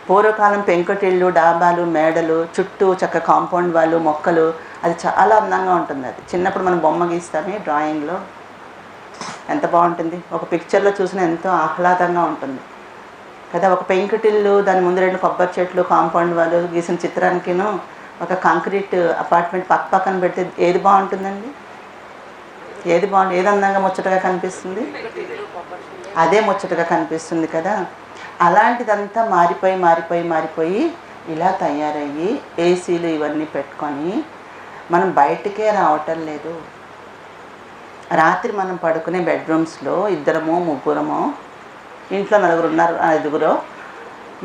పూర్వకాలం పెంకుటిళ్ళు, డాబాలు, మేడలు, చుట్టూ చక్క కాంపౌండ్ వాళ్ళు, మొక్కలు, అది చాలా అందంగా ఉంటుంది. అది చిన్నప్పుడు మనం బొమ్మ గీస్తామే డ్రాయింగ్లో, ఎంత బాగుంటుంది, ఒక పిక్చర్లో చూసినా ఎంతో ఆహ్లాదంగా ఉంటుంది కదా. ఒక పెంకుటిల్లు, దాని ముందు 2 కొబ్బరి చెట్లు, కాంపౌండ్ వాళ్ళు గీసిన చిత్రానికిను ఒక కాంక్రీట్ అపార్ట్మెంట్ పక్కన పెడితే ఏది బాగుంటుందండి? ఏది అందంగా ముచ్చటగా కనిపిస్తుంది? అదే ముచ్చటగా కనిపిస్తుంది కదా. అలాంటిదంతా మారిపోయి ఇలా తయారయ్యి ఏసీలు ఇవన్నీ పెట్టుకొని మనం బయటికే రావటం లేదు. రాత్రి మనం పడుకునే బెడ్రూమ్స్లో 2 3 ఇంట్లో 4 ఉన్నారు, 5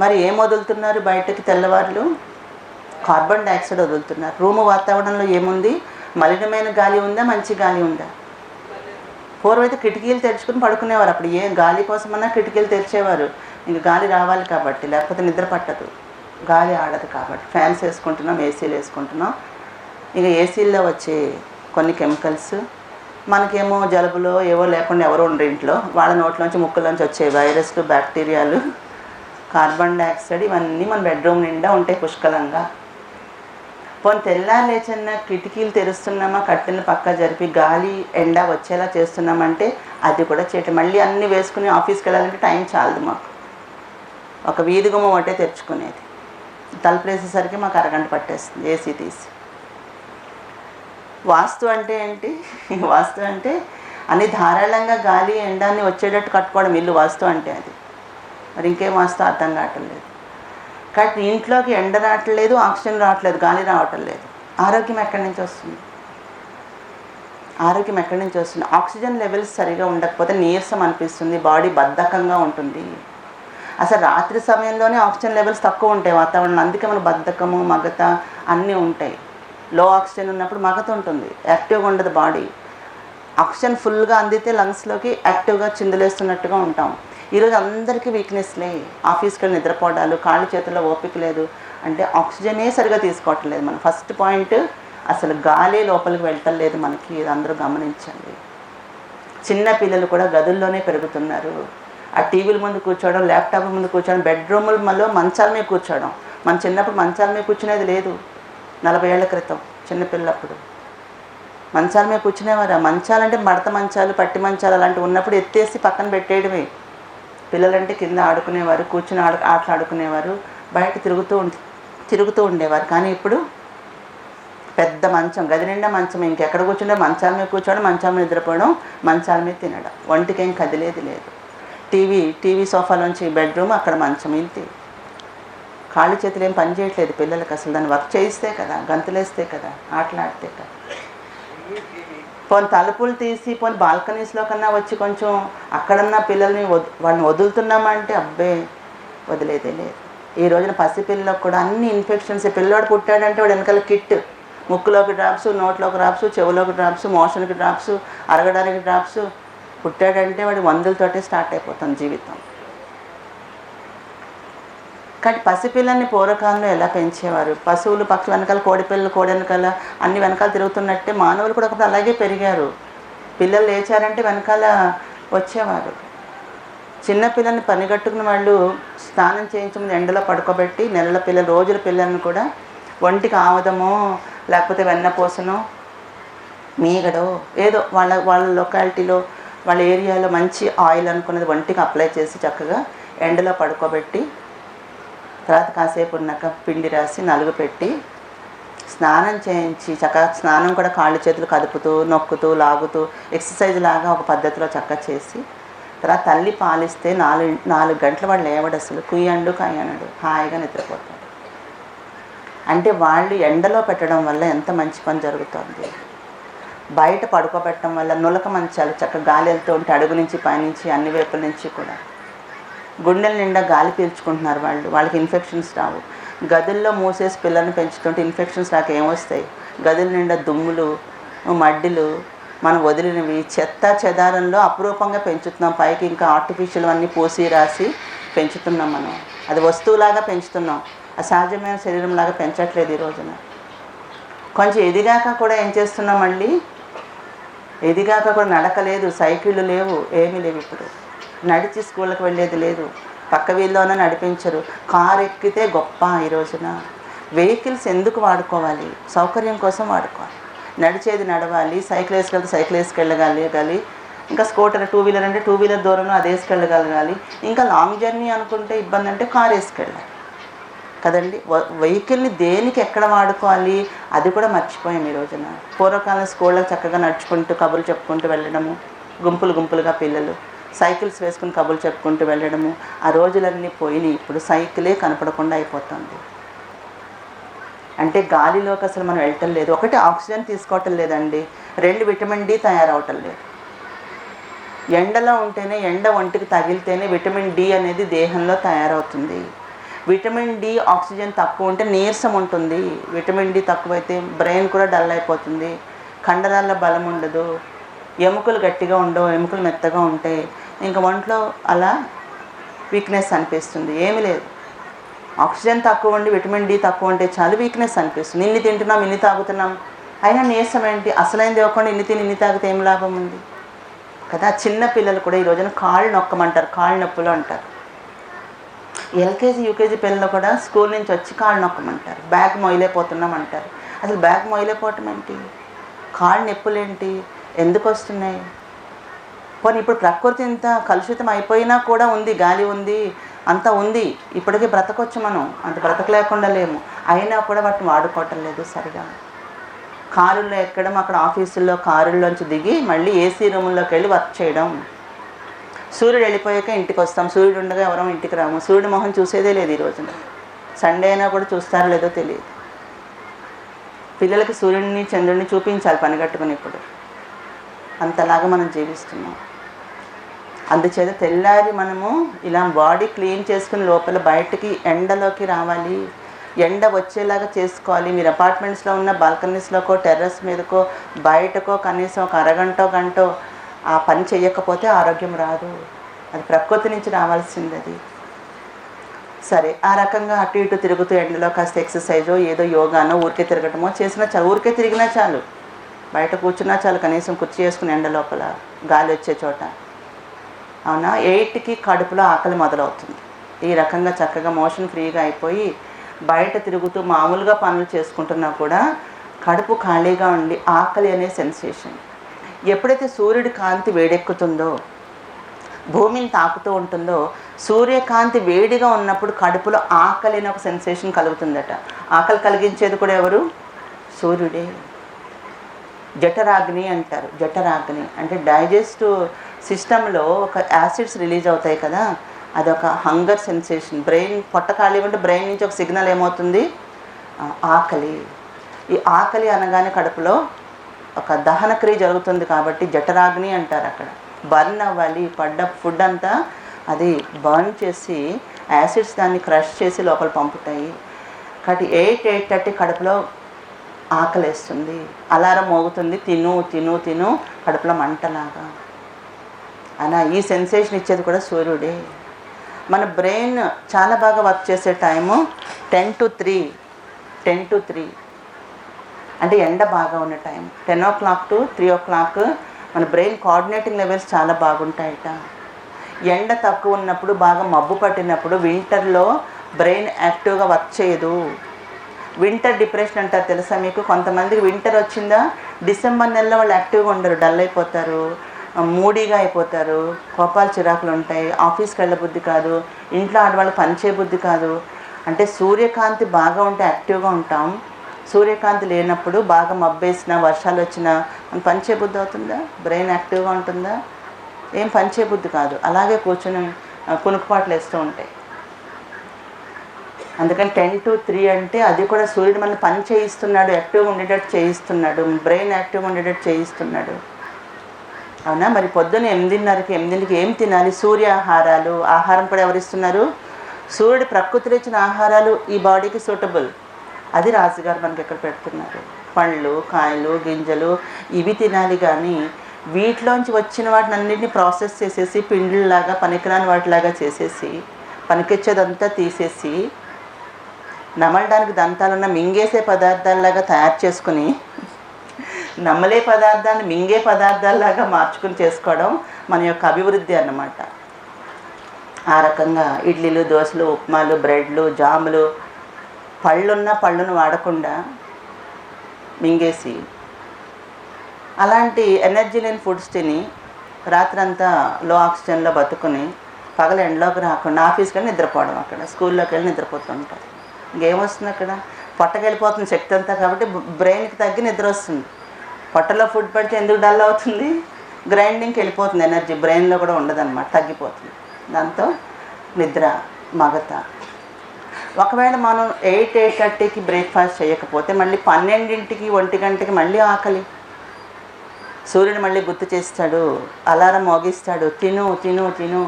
మరి ఏం వదులుతున్నారు బయటకి? తెల్లవారులు కార్బన్ డైఆక్సైడ్ వదులుతున్నారు. రూము వాతావరణంలో ఏముంది? మలినమైన గాలి ఉందా, మంచి గాలి ఉందా? పూర్వమైతే కిటికీలు తెరుచుకుని పడుకునేవారు, అప్పుడు ఏ గాలి కోసమన్నా కిటికీలు తెరిచేవారు, ఇంక గాలి రావాలి కాబట్టి, లేకపోతే నిద్ర పట్టదు, గాలి ఆడదు కాబట్టి. ఫ్యాన్స్ వేసుకుంటున్నాం, ఏసీలు వేసుకుంటున్నాం. ఇక ఏసీల్లో వచ్చే కొన్ని కెమికల్స్ మనకేమో జలుబులో ఏవో లేకుండా ఎవరు ఉండరు ఇంట్లో, వాళ్ళ నోట్లోంచి ముక్కులోంచి వచ్చే వైరస్లు, బ్యాక్టీరియాలు, కార్బన్ డైఆక్సైడ్, ఇవన్నీ మన బెడ్రూమ్ నిండా ఉంటాయి పుష్కలంగా. పోనీ తెల్లారు లేచన్న కిటికీలు తెరుస్తున్నామా, కట్టెలు పక్క జరిపి గాలి ఎండ వచ్చేలా చేస్తున్నామంటే అది కూడా చేయటం. మళ్ళీ అన్నీ వేసుకుని ఆఫీస్కి వెళ్ళాలంటే టైం చాలదు మాకు. ఒక వీధి గుమ్మ ఒకటే తెరుచుకునేది, తలుపు వేసేసరికి మాకు అరగంట పట్టేస్తుంది ఏసీ తీసి. వాస్తు అంటే ఏంటి? వాస్తు అంటే అన్ని ధారాళంగా గాలి ఎండాన్ని వచ్చేటట్టు కట్టుకోవడం ఇల్లు వాస్తు అంటే. అది మరి ఇంకేం వాస్తు అర్థం కావటం లేదు. కాబట్టి ఇంట్లోకి ఎండ రావట్లేదు, ఆక్సిజన్ రావట్లేదు, గాలి రావటం లేదు. ఆరోగ్యం ఎక్కడి నుంచి వస్తుంది? ఆక్సిజన్ లెవెల్స్ సరిగా ఉండకపోతే నీరసం అనిపిస్తుంది, బాడీ బద్ధకంగా ఉంటుంది. అసలు రాత్రి సమయంలోనే ఆక్సిజన్ లెవెల్స్ తక్కువ ఉంటాయి వాతావరణంలో, అందుకే మన బద్ధకము మగత అన్నీ ఉంటాయి. లో ఆక్సిజన్ ఉన్నప్పుడు మగత ఉంటుంది, యాక్టివ్గా ఉండదు బాడీ. ఆక్సిజన్ ఫుల్గా అందితే లంగ్స్లోకి యాక్టివ్గా చిందులేస్తున్నట్టుగా ఉంటాం. ఈరోజు అందరికీ వీక్నెస్లే, ఆఫీస్కి వెళ్ళి నిద్రపోవడాలు, కాళ్ళు చేతుల్లో ఓపిక లేదు అంటే ఆక్సిజనే సరిగా తీసుకోవటం లేదు. మన ఫస్ట్ పాయింట్ అసలు గాలి లోపలికి వెళ్ళటం మనకి, ఇది అందరూ గమనించండి. చిన్న పిల్లలు కూడా గదుల్లోనే పెరుగుతున్నారు. ఆ టీవీల ముందు కూర్చోవడం, ల్యాప్టాప్ ముందు కూర్చోవడం, బెడ్రూములలో మంచాల మీద కూర్చోవడం. మన చిన్నప్పుడు మంచాల మీద కూర్చునేది లేదు. 40 ఏళ్ల క్రితం చిన్నపిల్లప్పుడు మంచాల మీద కూర్చునేవారు. మంచాలంటే మడత మంచాలు, పట్టి మంచాలు అలాంటివి ఉన్నప్పుడు ఎత్తేసి పక్కన పెట్టేయడమే. పిల్లలంటే కింద ఆడుకునేవారు, కూర్చుని ఆటలు ఆడుకునేవారు, బయట తిరుగుతూ ఉండేవారు. కానీ ఇప్పుడు పెద్ద మంచం, గది నిండా మంచం, ఇంకెక్కడ కూర్చుంటే మంచాల మీద కూర్చోవడం, మంచాల మీద నిద్రపోవడం, మంచాల మీద తినడం, ఒంటికేం కదిలేదు లేదు. టీవీ సోఫాలోంచి బెడ్రూమ్, అక్కడ మంచం, ఇంతే. కాళ్ళు చేతులు ఏం పని చేయట్లేదు పిల్లలకి. అసలు దాన్ని వర్క్ చేయిస్తే కదా, గంతులేస్తే కదా, ఆటలాడితే కదా. పోనీ తలుపులు తీసి పోనీ బాల్కనీస్లో కన్నా వచ్చి కొంచెం అక్కడన్నా పిల్లల్ని వాళ్ళని వదులుతున్నామంటే అబ్బే వదిలేదే లేదు. ఈ రోజున పసిపిల్లలకు కూడా అన్ని ఇన్ఫెక్షన్స్. పిల్లవాడు పుట్టాడంటే వాడు వెనకాల కిట్, ముక్కులోకి డ్రాప్స్, నోట్లోకి డ్రాప్స్, చెవులోకి డ్రాప్స్, మోషన్కి డ్రాప్స్, అరగడానికి డ్రాప్స్. పుట్టాడంటే వాడి మందులతోటే స్టార్ట్ అయిపోతుంది జీవితం. కానీ పసిపిల్లల్ని పూర్వకాలంలో ఎలా పెంచేవారు? పశువులు పక్షులు వెనకాల, కోడిపిల్లలు కోడి వెనకాల, అన్ని వెనకాల తిరుగుతున్నట్టే మానవులు కూడా ఒకప్పుడు అలాగే పెరిగారు. పిల్లలు లేచారంటే వెనకాల వచ్చేవారు. చిన్నపిల్లల్ని పనిగట్టుకున్న వాళ్ళు స్నానం చేయించమని ఎండలో పడుకోబెట్టి నెలల పిల్లలు, రోజుల పిల్లల్ని కూడా ఒంటికి ఆముదమో లేకపోతే వెన్నపూసనో మీగడో ఏదో వాళ్ళ లొకాలిటీలో వాళ్ళ ఏరియాలో మంచి ఆయిల్ అనుకున్నది ఒంటికి అప్లై చేసి చక్కగా ఎండలో పడుకోబెట్టి తర్వాత కాసేపు ఉన్నాక పిండి రాసి నలుగు పెట్టి స్నానం చేయించి చక్కగా స్నానం కూడా కాళ్ళు చేతులు కదుపుతూ నొక్కుతూ లాగుతూ ఎక్సర్సైజ్ లాగా ఒక పద్ధతిలో చక్కగా చేసి తర్వాత తల్లి పాలిస్తే 4 గంటల వాడు లేవడు, అసలు కుయ్యండు కాయనడు, హాయిగా నిద్రపోతాడు. అంటే వాళ్ళు ఎండలో పెట్టడం వల్ల ఎంత మంచి పని జరుగుతుంది. బయట పడుకోబెట్టడం వల్ల నులక మంచాలు చక్కగా గాలి వెళ్తూ ఉంటే అడుగు నుంచి పైనుంచి అన్ని వైపుల నుంచి కూడా గుండెల నిండా గాలి పీల్చుకుంటున్నారు వాళ్ళకి ఇన్ఫెక్షన్స్ రావు. గదుల్లో మూసేసి పిల్లల్ని పెంచుతుంటే ఇన్ఫెక్షన్స్ రాక ఏమొస్తాయి? గదుల నిండా దుమ్ములు, మడ్డిలు, మనం వదిలినవి, చెత్త చెదారంలో అపురూపంగా పెంచుతున్నాం. పైకి ఇంకా ఆర్టిఫిషియల్ అన్నీ పూసి రాసి పెంచుతున్నాం. మనం అది వస్తువులాగా పెంచుతున్నాం, అసహజమైన శరీరంలాగా పెంచట్లేదు ఈ రోజున. కొంచెం ఎదిగాక కూడా ఏం చేస్తున్నాం? మళ్ళీ ఎదిగాక కూడా నడక లేదు, సైకిళ్ళు లేవు, ఏమీ లేవు. ఇప్పుడు నడిచి స్కూళ్ళకి వెళ్ళేది లేదు, పక్క వీళ్ళలోనే నడిపించరు. కారు ఎక్కితే గొప్ప. ఈ రోజున వెహికల్స్ ఎందుకు వాడుకోవాలి? సౌకర్యం కోసం వాడుకోవాలి. నడిచేది నడవాలి, సైకిల్ వేసుకెళ్తే సైకిల్ వేసుకెళ్ళగలగాలి, ఇంకా స్కూటర్ 2 వీలర్ అంటే 2 వీలర్ దూరంలో అది వేసుకెళ్ళగలగాలి. ఇంకా లాంగ్ జర్నీ అనుకుంటే ఇబ్బంది అంటే కారు వేసుకెళ్ళాలి కదండి. వెహికల్ని దేనికి ఎక్కడ వాడుకోవాలి అది కూడా మర్చిపోయాం ఈ రోజున. పూర్వకాలం స్కూళ్ళకి చక్కగా నడుచుకుంటూ కబుర్లు చెప్పుకుంటూ వెళ్ళడము, గుంపులుగా పిల్లలు సైకిల్స్ వేసుకుని కబుర్లు చెప్పుకుంటూ వెళ్ళడము, ఆ రోజులన్నీ పోయినాయి. ఇప్పుడు సైకిలే కనపడకుండా అయిపోతుంది. అంటే గాలిలోకి అసలు మనం వెళ్ళటం లేదు. ఒకటి ఆక్సిజన్ తీసుకోవటం లేదండి, 2 విటమిన్ డి తయారవటం లేదు. ఎండలో ఉంటేనే, ఎండ ఒంటికి తగిలితేనే విటమిన్ డి అనేది దేహంలో తయారవుతుంది. విటమిన్ డి ఆక్సిజన్ తక్కువ ఉంటే నీరసం ఉంటుంది. విటమిన్ డి తక్కువైతే బ్రెయిన్ కూడా డల్ అయిపోతుంది, కండరాల్లో బలం ఉండదు, ఎముకలు గట్టిగా ఉండవు, ఎముకలు మెత్తగా ఉంటాయి, ఇంకా ఒంట్లో అలా వీక్నెస్ అనిపిస్తుంది. ఏమీ లేదు. ఆక్సిజన్ తక్కువ ఉండి విటమిన్ డి తక్కువ ఉంటే చాలు వీక్నెస్ అనిపిస్తుంది. ఇన్ని తింటున్నాం, ఇన్ని తాగుతున్నాం, అయినా నీరసం ఏంటి? అసలైంది ఇవ్వకుండా ఇన్ని తిని ఇన్ని తాగితే ఏం లాభం ఉంది కదా. చిన్న పిల్లలు కూడా ఈ రోజున కాళ్ళు నొక్కమంటారు, కాళ్ళు నొప్పులు అంటారు. ఎల్కేజీ యూకేజీ పిల్లలు కూడా స్కూల్ నుంచి వచ్చి కాళ్ళు నొక్కమంటారు, బ్యాగ్ మొయలేకపోతున్నాం అంటారు. అసలు బ్యాగ్ మొయలేకపోవటం ఏంటి? కాళ్ళు నొప్పులేంటి? ఎందుకు వస్తున్నాయి? పోనీ ఇప్పుడు ప్రకృతి ఇంత కలుషితం అయిపోయినా కూడా ఉంది, గాలి ఉంది, అంతా ఉంది, ఇప్పటికీ బ్రతకొచ్చు మనం, అంత బ్రతకలేకుండా లేము. అయినా కూడా వాటిని వాడుకోవటం లేదు సరిగా. కారుల్లో ఎక్కడం, అక్కడ ఆఫీసుల్లో కారుల్లోంచి దిగి మళ్ళీ ఏసీ రూముల్లోకి వెళ్ళి వర్క్ చేయడం. సూర్యుడు వెళ్ళిపోయాక ఇంటికి వస్తాం, సూర్యుడు ఉండగా ఎవరో ఇంటికి రాము. సూర్యుడు మొహం చూసేదే లేదు ఈ రోజున. సండే అయినా కూడా చూస్తారో లేదో తెలియదు. పిల్లలకి సూర్యుడిని చంద్రుడిని చూపించాలి పని కట్టుకుని. ఇప్పుడు అంతలాగా మనం జీవిస్తున్నాం. అందుచేత తెల్లారి మనము ఇలా బాడీ క్లీన్ చేసుకుని లోపల బయటికి ఎండలోకి రావాలి, ఎండ వచ్చేలాగా చేసుకోవాలి. మీరు అపార్ట్మెంట్స్లో ఉన్న బాల్కనీస్లోకో టెర్రస్ మీదకో బయటకో కనీసం ఒక గంట ఆ పని చేయకపోతే ఆరోగ్యం రాదు. అది ప్రకృతి నుంచి రావాల్సింది అది. సరే, ఆ రకంగా అటు ఇటు తిరుగుతూ ఎండలో కాస్త ఎక్సర్సైజో ఏదో యోగానో ఊరికే తిరగటమో చేసినా చాలు, ఊరికే తిరిగినా చాలు, బయట కూర్చున్నా చాలు, కనీసం కుర్చీ వేసుకుని ఎండ లోపల గాలి వచ్చే చోట. అవునా? 8కి కడుపులో ఆకలి మొదలవుతుంది. ఈ రకంగా చక్కగా మోషన్ ఫ్రీగా అయిపోయి బయట తిరుగుతూ మామూలుగా పనులు చేసుకుంటున్నా కూడా కడుపు ఖాళీగా ఉండి ఆకలి అనే సెన్సేషన్. ఎప్పుడైతే సూర్యుడి కాంతి వేడెక్కుతుందో, భూమిని తాకుతూ ఉంటుందో, సూర్యకాంతి వేడిగా ఉన్నప్పుడు కడుపులో ఆకలి అనే ఒక సెన్సేషన్ కలుగుతుందట. ఆకలి కలిగించేది కూడా ఎవరు? సూర్యుడే. జఠరాగ్ని అంటారు. జఠరాగ్ని అంటే డైజెస్టివ్ సిస్టంలో ఒక యాసిడ్స్ రిలీజ్ అవుతాయి కదా, అదొక హంగర్ సెన్సేషన్. బ్రెయిన్ పొట్ట ఖాళీ ఉంటే బ్రెయిన్ నుంచి ఒక సిగ్నల్ ఏమవుతుంది? ఆకలి. ఈ ఆకలి అనగానే కడుపులో ఒక దహన క్రియ జరుగుతుంది కాబట్టి జఠరాగ్ని అంటారు. అక్కడ బర్న్ అవ్వాలి, పడ్డ ఫుడ్ అంతా అది బర్న్ చేసి యాసిడ్స్ దాన్ని క్రష్ చేసి లోపల పంపుతాయి. కాబట్టి 8:30 కడుపులో ఆకలేస్తుంది, అలారం మోగుతుంది, తిను తిను తిను, కడుపులో మంటలాగా. అలా ఈ సెన్సేషన్ ఇచ్చేది కూడా సూర్యుడే. మన బ్రెయిన్ చాలా బాగా వర్క్ చేసే టైము 10 to 3 అంటే ఎండ బాగా ఉన్న టైం. 10 o'clock to 3 o'clock మన బ్రెయిన్ కోఆర్డినేటింగ్ లెవెల్స్ చాలా బాగుంటాయట. ఎండ తక్కువ ఉన్నప్పుడు, బాగా మబ్బు పట్టినప్పుడు వింటర్లో బ్రెయిన్ యాక్టివ్గా వర్క్ చేయదు. వింటర్ డిప్రెషన్ అంటారు, తెలుసా మీకు? కొంతమందికి వింటర్ వచ్చిందా డిసెంబర్ నెలలో వాళ్ళు యాక్టివ్గా ఉండరు, డల్ అయిపోతారు, మూడీగా అయిపోతారు, కోపాలు చిరాకులు ఉంటాయి, ఆఫీస్కి వెళ్ళబుద్ధి కాదు, ఇంట్లో ఆడవాళ్ళు పనిచేయబుద్ధి కాదు. అంటే సూర్యకాంతి బాగా ఉంటే యాక్టివ్గా ఉంటాం, సూర్యకాంతి లేనప్పుడు బాగా మబ్బేసినా వర్షాలు వచ్చినా మనం పనిచేయబుద్ధి అవుతుందా? బ్రెయిన్ యాక్టివ్గా ఉంటుందా? ఏం పనిచేయబుద్ధి కాదు, అలాగే కూర్చొని కునుకుపాట్లు వేస్తూ ఉంటాయి. అందుకని 10 to 3 అంటే అది కూడా సూర్యుడు మన పని చేయిస్తున్నాడు, యాక్టివ్గా ఉండేటట్టు చేయిస్తున్నాడు, బ్రెయిన్ యాక్టివ్గా ఉండేటట్టు చేయిస్తున్నాడు. అవునా? మరి పొద్దున్న 8:30కి ఏం తినాలి? సూర్యాహారాలు. ఆహారం కూడా ఎవరిస్తున్నారు? సూర్యుడు ప్రకృతిలో ఇచ్చిన ఆహారాలు ఈ బాడీకి సూటబుల్. అది రాజుగారు మనకి ఎక్కడ పెడుతున్నారు. పళ్ళు, కాయలు, గింజలు ఇవి తినాలి. కానీ వీటిలోంచి వచ్చిన వాటిని అన్నింటినీ ప్రాసెస్ చేసేసి పిండిలాగా పనికిరాని వాటిలాగా చేసేసి పనికొచ్చేదంతా తీసేసి నమలడానికి దంతాలున్న మింగేసే పదార్థాలలాగా తయారు చేసుకుని నమ్మలే పదార్థాన్ని మింగే పదార్థాలలాగా మార్చుకుని చేసుకోవడం మన యొక్క అభివృద్ధి అన్నమాట. ఆ రకంగా ఇడ్లీలు, దోశలు, ఉప్మాలు, బ్రెడ్లు, జాములు, పళ్ళును వాడకుండా మింగేసి అలాంటి ఎనర్జీ లేని ఫుడ్స్ తిని రాత్రంతా లో ఆక్సిజన్లో బతుకుని పగల ఎండలోకి రాకుండా ఆఫీస్కి వెళ్ళి నిద్రపోవడం, అక్కడ స్కూల్లోకి వెళ్ళి నిద్రపోతుంటారు. ఇంకేమొస్తుంది? అక్కడ పొట్టకి వెళ్ళిపోతుంది శక్తి అంతా. కాబట్టి బ్రెయిన్కి తగ్గి నిద్ర వస్తుంది. పొట్టలో ఫుడ్ పెడితే ఎందుకు డల్ అవుతుంది? గ్రైండింగ్కి వెళ్ళిపోతుంది ఎనర్జీ, బ్రెయిన్లో కూడా ఉండదన్నమాట, తగ్గిపోతుంది. దాంతో నిద్ర మగత. ఒకవేళ మనం 8:30కి బ్రేక్ఫాస్ట్ చేయకపోతే మళ్ళీ 12కి 1 గంటకి మళ్ళీ ఆకలి. సూర్యుడు మళ్ళీ గుర్తు చేస్తాడు, అలారం మోగిస్తాడు, తిను తిను తిను.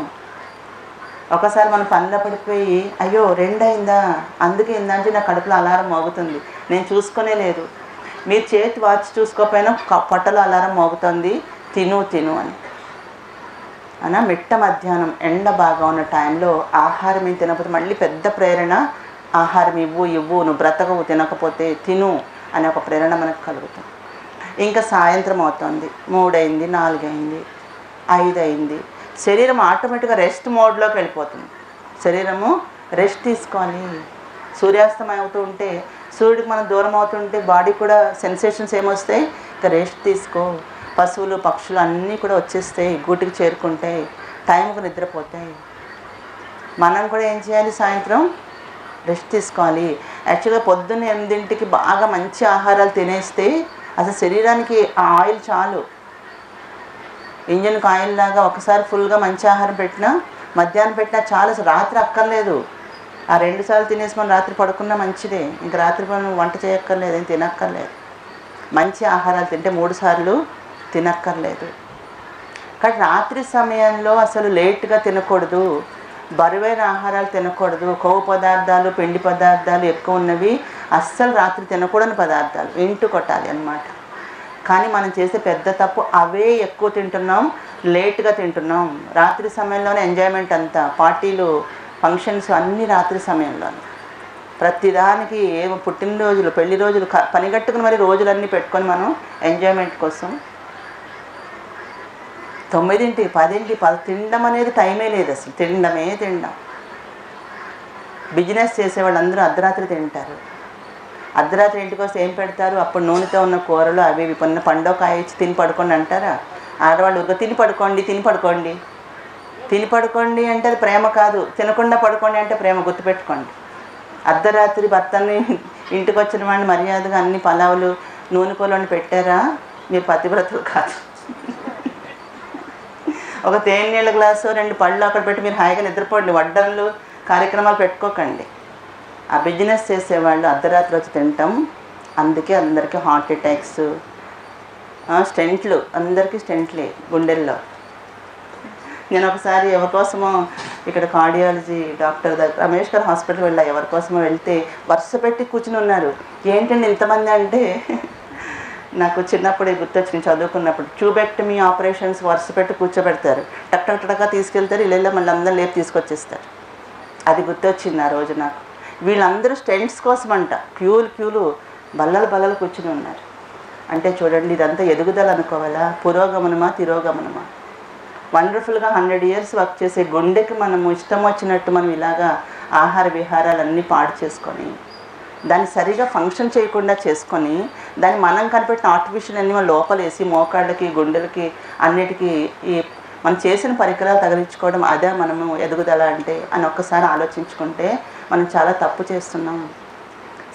ఒకసారి మనం పనిలో పడిపోయి అయ్యో 2 అయిందా, అందుకే ఇందాంచి నా కడుపులో అలారం మోగుతుంది, నేను చూసుకునే లేదు. మీరు చేతి వాచ్ చూసుకోకపోయినా పొట్టలో అలారం మోగుతుంది, తిను తిను అని. అలా మిట్ట మధ్యాహ్నం ఎండ బాగా ఉన్న టైంలో ఆహారం ఏం తినకపోతే మళ్ళీ పెద్ద ప్రేరణ, ఆహారం ఇవ్వు నువ్వు బ్రతకవు తినకపోతే, తిను అనే ఒక ప్రేరణ మనకు కలుగుతుంది. ఇంకా సాయంత్రం అవుతుంది, 3 అయింది, 4 అయింది, 5 అయింది. శరీరం ఆటోమేటిక్గా రెస్ట్ మోడ్లోకి వెళ్ళిపోతుంది. శరీరము రెస్ట్ తీసుకోవాలి. సూర్యాస్తమయం అవుతూ ఉంటే, సూర్యుడికి మనం దూరం అవుతుంటే బాడీ కూడా సెన్సేషన్స్ ఏమొస్తాయి? ఇంకా రెస్ట్ తీసుకో. పశువులు, పక్షులు అన్నీ కూడా వచ్చేస్తాయి, గూటికి చేరుకుంటాయి, టైంకు నిద్రపోతాయి. మనం కూడా ఏం చేయాలి? సాయంత్రం రెస్ట్ తీసుకోవాలి. యాక్చువల్గా పొద్దున్న 8కి బాగా మంచి ఆహారాలు తినేస్తే అసలు శరీరానికి ఆ ఆయిల్ చాలు. ఇంజన్కి ఆయిల్ లాగా ఒకసారి ఫుల్గా మంచి ఆహారం పెట్టినా, మధ్యాహ్నం పెట్టినా చాలు, అసలు రాత్రి అక్కర్లేదు. ఆ 2 సార్లు తినేసి మనం రాత్రి పడుకున్నా మంచిదే. ఇంకా రాత్రి మనం వంట చేయక్కర్లేదు, ఏం తినక్కర్లేదు. మంచి ఆహారాలు తింటే 3 సార్లు తినక్కర్లేదు. కానీ రాత్రి సమయంలో అసలు లేట్గా తినకూడదు, బరువైన ఆహారాలు తినకూడదు, కొవ్వు పదార్థాలు పిండి పదార్థాలు ఎక్కువ ఉన్నవి అస్సలు రాత్రి తినకూడని పదార్థాలు ఇంటు కొట్టాలి అన్నమాట. కానీ మనం చేసే పెద్ద తప్పు అవే ఎక్కువ తింటున్నాం, లేట్గా తింటున్నాం. రాత్రి సమయంలోనే ఎంజాయ్మెంట్ అంతా, పార్టీలు ఫంక్షన్స్ అన్నీ రాత్రి సమయంలోనే. ప్రతిదానికి ఏమో పుట్టినరోజులు పెళ్లి రోజులు పనిగట్టుకుని మరి రోజులన్నీ పెట్టుకొని మనం ఎంజాయ్మెంట్ కోసం 9, 10 తినడం అనేది టైమే లేదు అసలు. తినడం. బిజినెస్ చేసేవాళ్ళందరూ అర్ధరాత్రి తింటారు. అర్ధరాత్రి ఇంటికి వస్తే ఏం పెడతారు? అప్పుడు నూనెతో ఉన్న కూరలు అవి ఇవి పొన్న పండోకాయ ఇచ్చి తిని పడుకోండి అంటారా? ఆడవాళ్ళు ఊరికే తిని పడుకోండి అంటే అది ప్రేమ కాదు. తినకుండా పడుకోండి అంటే ప్రేమ. గుర్తుపెట్టుకోండి. అర్ధరాత్రి భర్తని ఇంటికి వచ్చిన వాడిని మర్యాదగా అన్ని పలావులు నూనె కూరలు పెట్టారా? మీరు పతివ్రతలు కాదు. ఒక తేనె నీళ్ళ గ్లాసు 2 పళ్ళు అక్కడ పెట్టి మీరు హాయిగా నిద్రపోండి. వడ్డన్లు కార్యక్రమాలు పెట్టుకోకండి. ఆ బిజినెస్ చేసేవాళ్ళు అర్ధరాత్రి వచ్చి తింటాం. అందుకే అందరికీ హార్ట్ అటాక్స్, స్టెంట్లు, అందరికీ స్టెంట్లే గుండెల్లో. నేను ఒకసారి ఎవరికోసమో ఇక్కడ కార్డియాలజీ డాక్టర్ దగ్గర రమేష్ గారు హాస్పిటల్ వెళ్ళా. ఎవరికోసమో వెళ్తే వరుస పెట్టి కూర్చుని ఉన్నారు. ఏంటండి ఇంతమంది అంటే నాకు చిన్నప్పుడే గుర్తొచ్చింది. చదువుకున్నప్పుడు ట్యూబెక్టమీ ఆపరేషన్స్ వరుస పెట్టి కూర్చోబెడతారు. టక్గా తీసుకెళ్తారు. ఇళ్ళల్లో మళ్ళీ అందరూ లేపు తీసుకొచ్చేస్తారు. అది గుర్తొచ్చింది ఆ రోజు నాకు. వీళ్ళందరూ స్టెంట్స్ కోసం అంట క్యూలు బల్లలు కూర్చుని ఉన్నారు. అంటే చూడండి, ఇదంతా ఎదుగుదల అనుకోవాలా, పురోగమనమా తిరోగమనమా? వండర్ఫుల్గా 100 years వర్క్ చేసే గుండెకి మనము ఇష్టం వచ్చినట్టు మనం ఇలాగా ఆహార విహారాలన్నీ పాడు చేసుకొని దాన్ని సరిగా ఫంక్షన్ చేయకుండా చేసుకొని దాన్ని మనం కనిపెట్టిన ఆర్టిఫిషియల్ అన్నీ మనం లోపలేసి మోకాళ్ళకి గుండెలకి అన్నిటికీ ఈ మనం చేసిన పరికరాలు తగిలించుకోవడం అదే మనము ఎదుగుదల అంటే అని ఒక్కసారి ఆలోచించుకుంటే మనం చాలా తప్పు చేస్తున్నాం.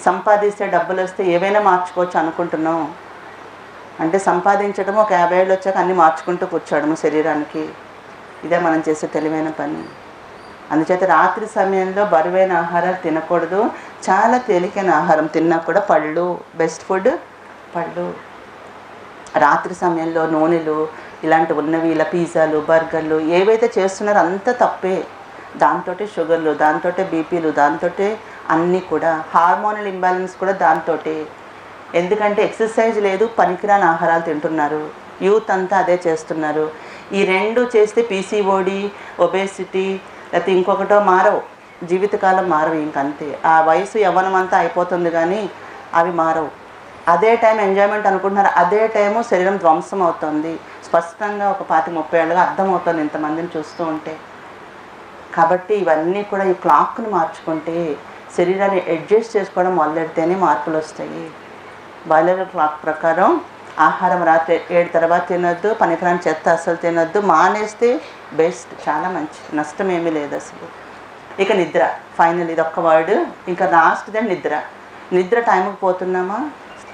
సంపాదిస్తే డబ్బులు వస్తే ఏవైనా మార్చుకోవచ్చు అనుకుంటున్నాం. అంటే సంపాదించడం ఒక 50 ఏళ్ళు వచ్చాక అన్నీ మార్చుకుంటూ కూర్చోవడము శరీరానికి. ఇదే మనం చేసే తెలివైన పని. అందుచేత రాత్రి సమయంలో బరువైన ఆహారాలు తినకూడదు. చాలా తేలికైన ఆహారం తిన్నా కూడా పళ్ళు, బెస్ట్ ఫుడ్ పళ్ళు. రాత్రి సమయంలో నూనెలు ఇలాంటి ఉన్నవి, ఇలా పిజ్జాలు బర్గర్లు ఏవైతే చేస్తున్నారో అంతా తప్పే. దాంతో షుగర్లు, దాంతో బీపీలు, దాంతో అన్నీ కూడా హార్మోనల్ ఇంబ్యాలెన్స్ కూడా దాంతో. ఎందుకంటే ఎక్సర్సైజ్ లేదు, పనికిరాని ఆహారాలు తింటున్నారు. యూత్ అంతా అదే చేస్తున్నారు. ఈ 2 చేస్తే పీసీఓడి, ఒబేసిటీ లేకపోతే ఇంకొకటో మారవు. జీవితకాలం మారవు. ఇంకంతే. ఆ వయసు యవ్వనం అంతా అయిపోతుంది కానీ అవి మారవు. అదే టైం ఎంజాయ్మెంట్ అనుకుంటున్నారు. అదే టైము శరీరం ధ్వంసం అవుతుంది. స్పష్టంగా ఒక 25-30 ఏళ్ళుగా అర్థమవుతుంది ఇంతమందిని చూస్తూ ఉంటే. కాబట్టి ఇవన్నీ కూడా ఈ క్లాక్ను మార్చుకుంటే, శరీరాన్ని అడ్జస్ట్ చేసుకోవడం మొదలెడితేనే మార్పులు వస్తాయి. బాయిలర్ క్లాక్ ప్రకారం ఆహారం రాత్రి 7 తర్వాత తినొద్దు, పనికిరాని చెత్త అసలు తినొద్దు. మానేస్తే బెస్ట్, చాలా మంచిది, నష్టం ఏమీ లేదు అసలు. ఇక నిద్ర ఫైనల్, ఇది ఒక్క వర్డ్. ఇంకా లాస్ట్దే నిద్ర టైంకి పోతున్నామా?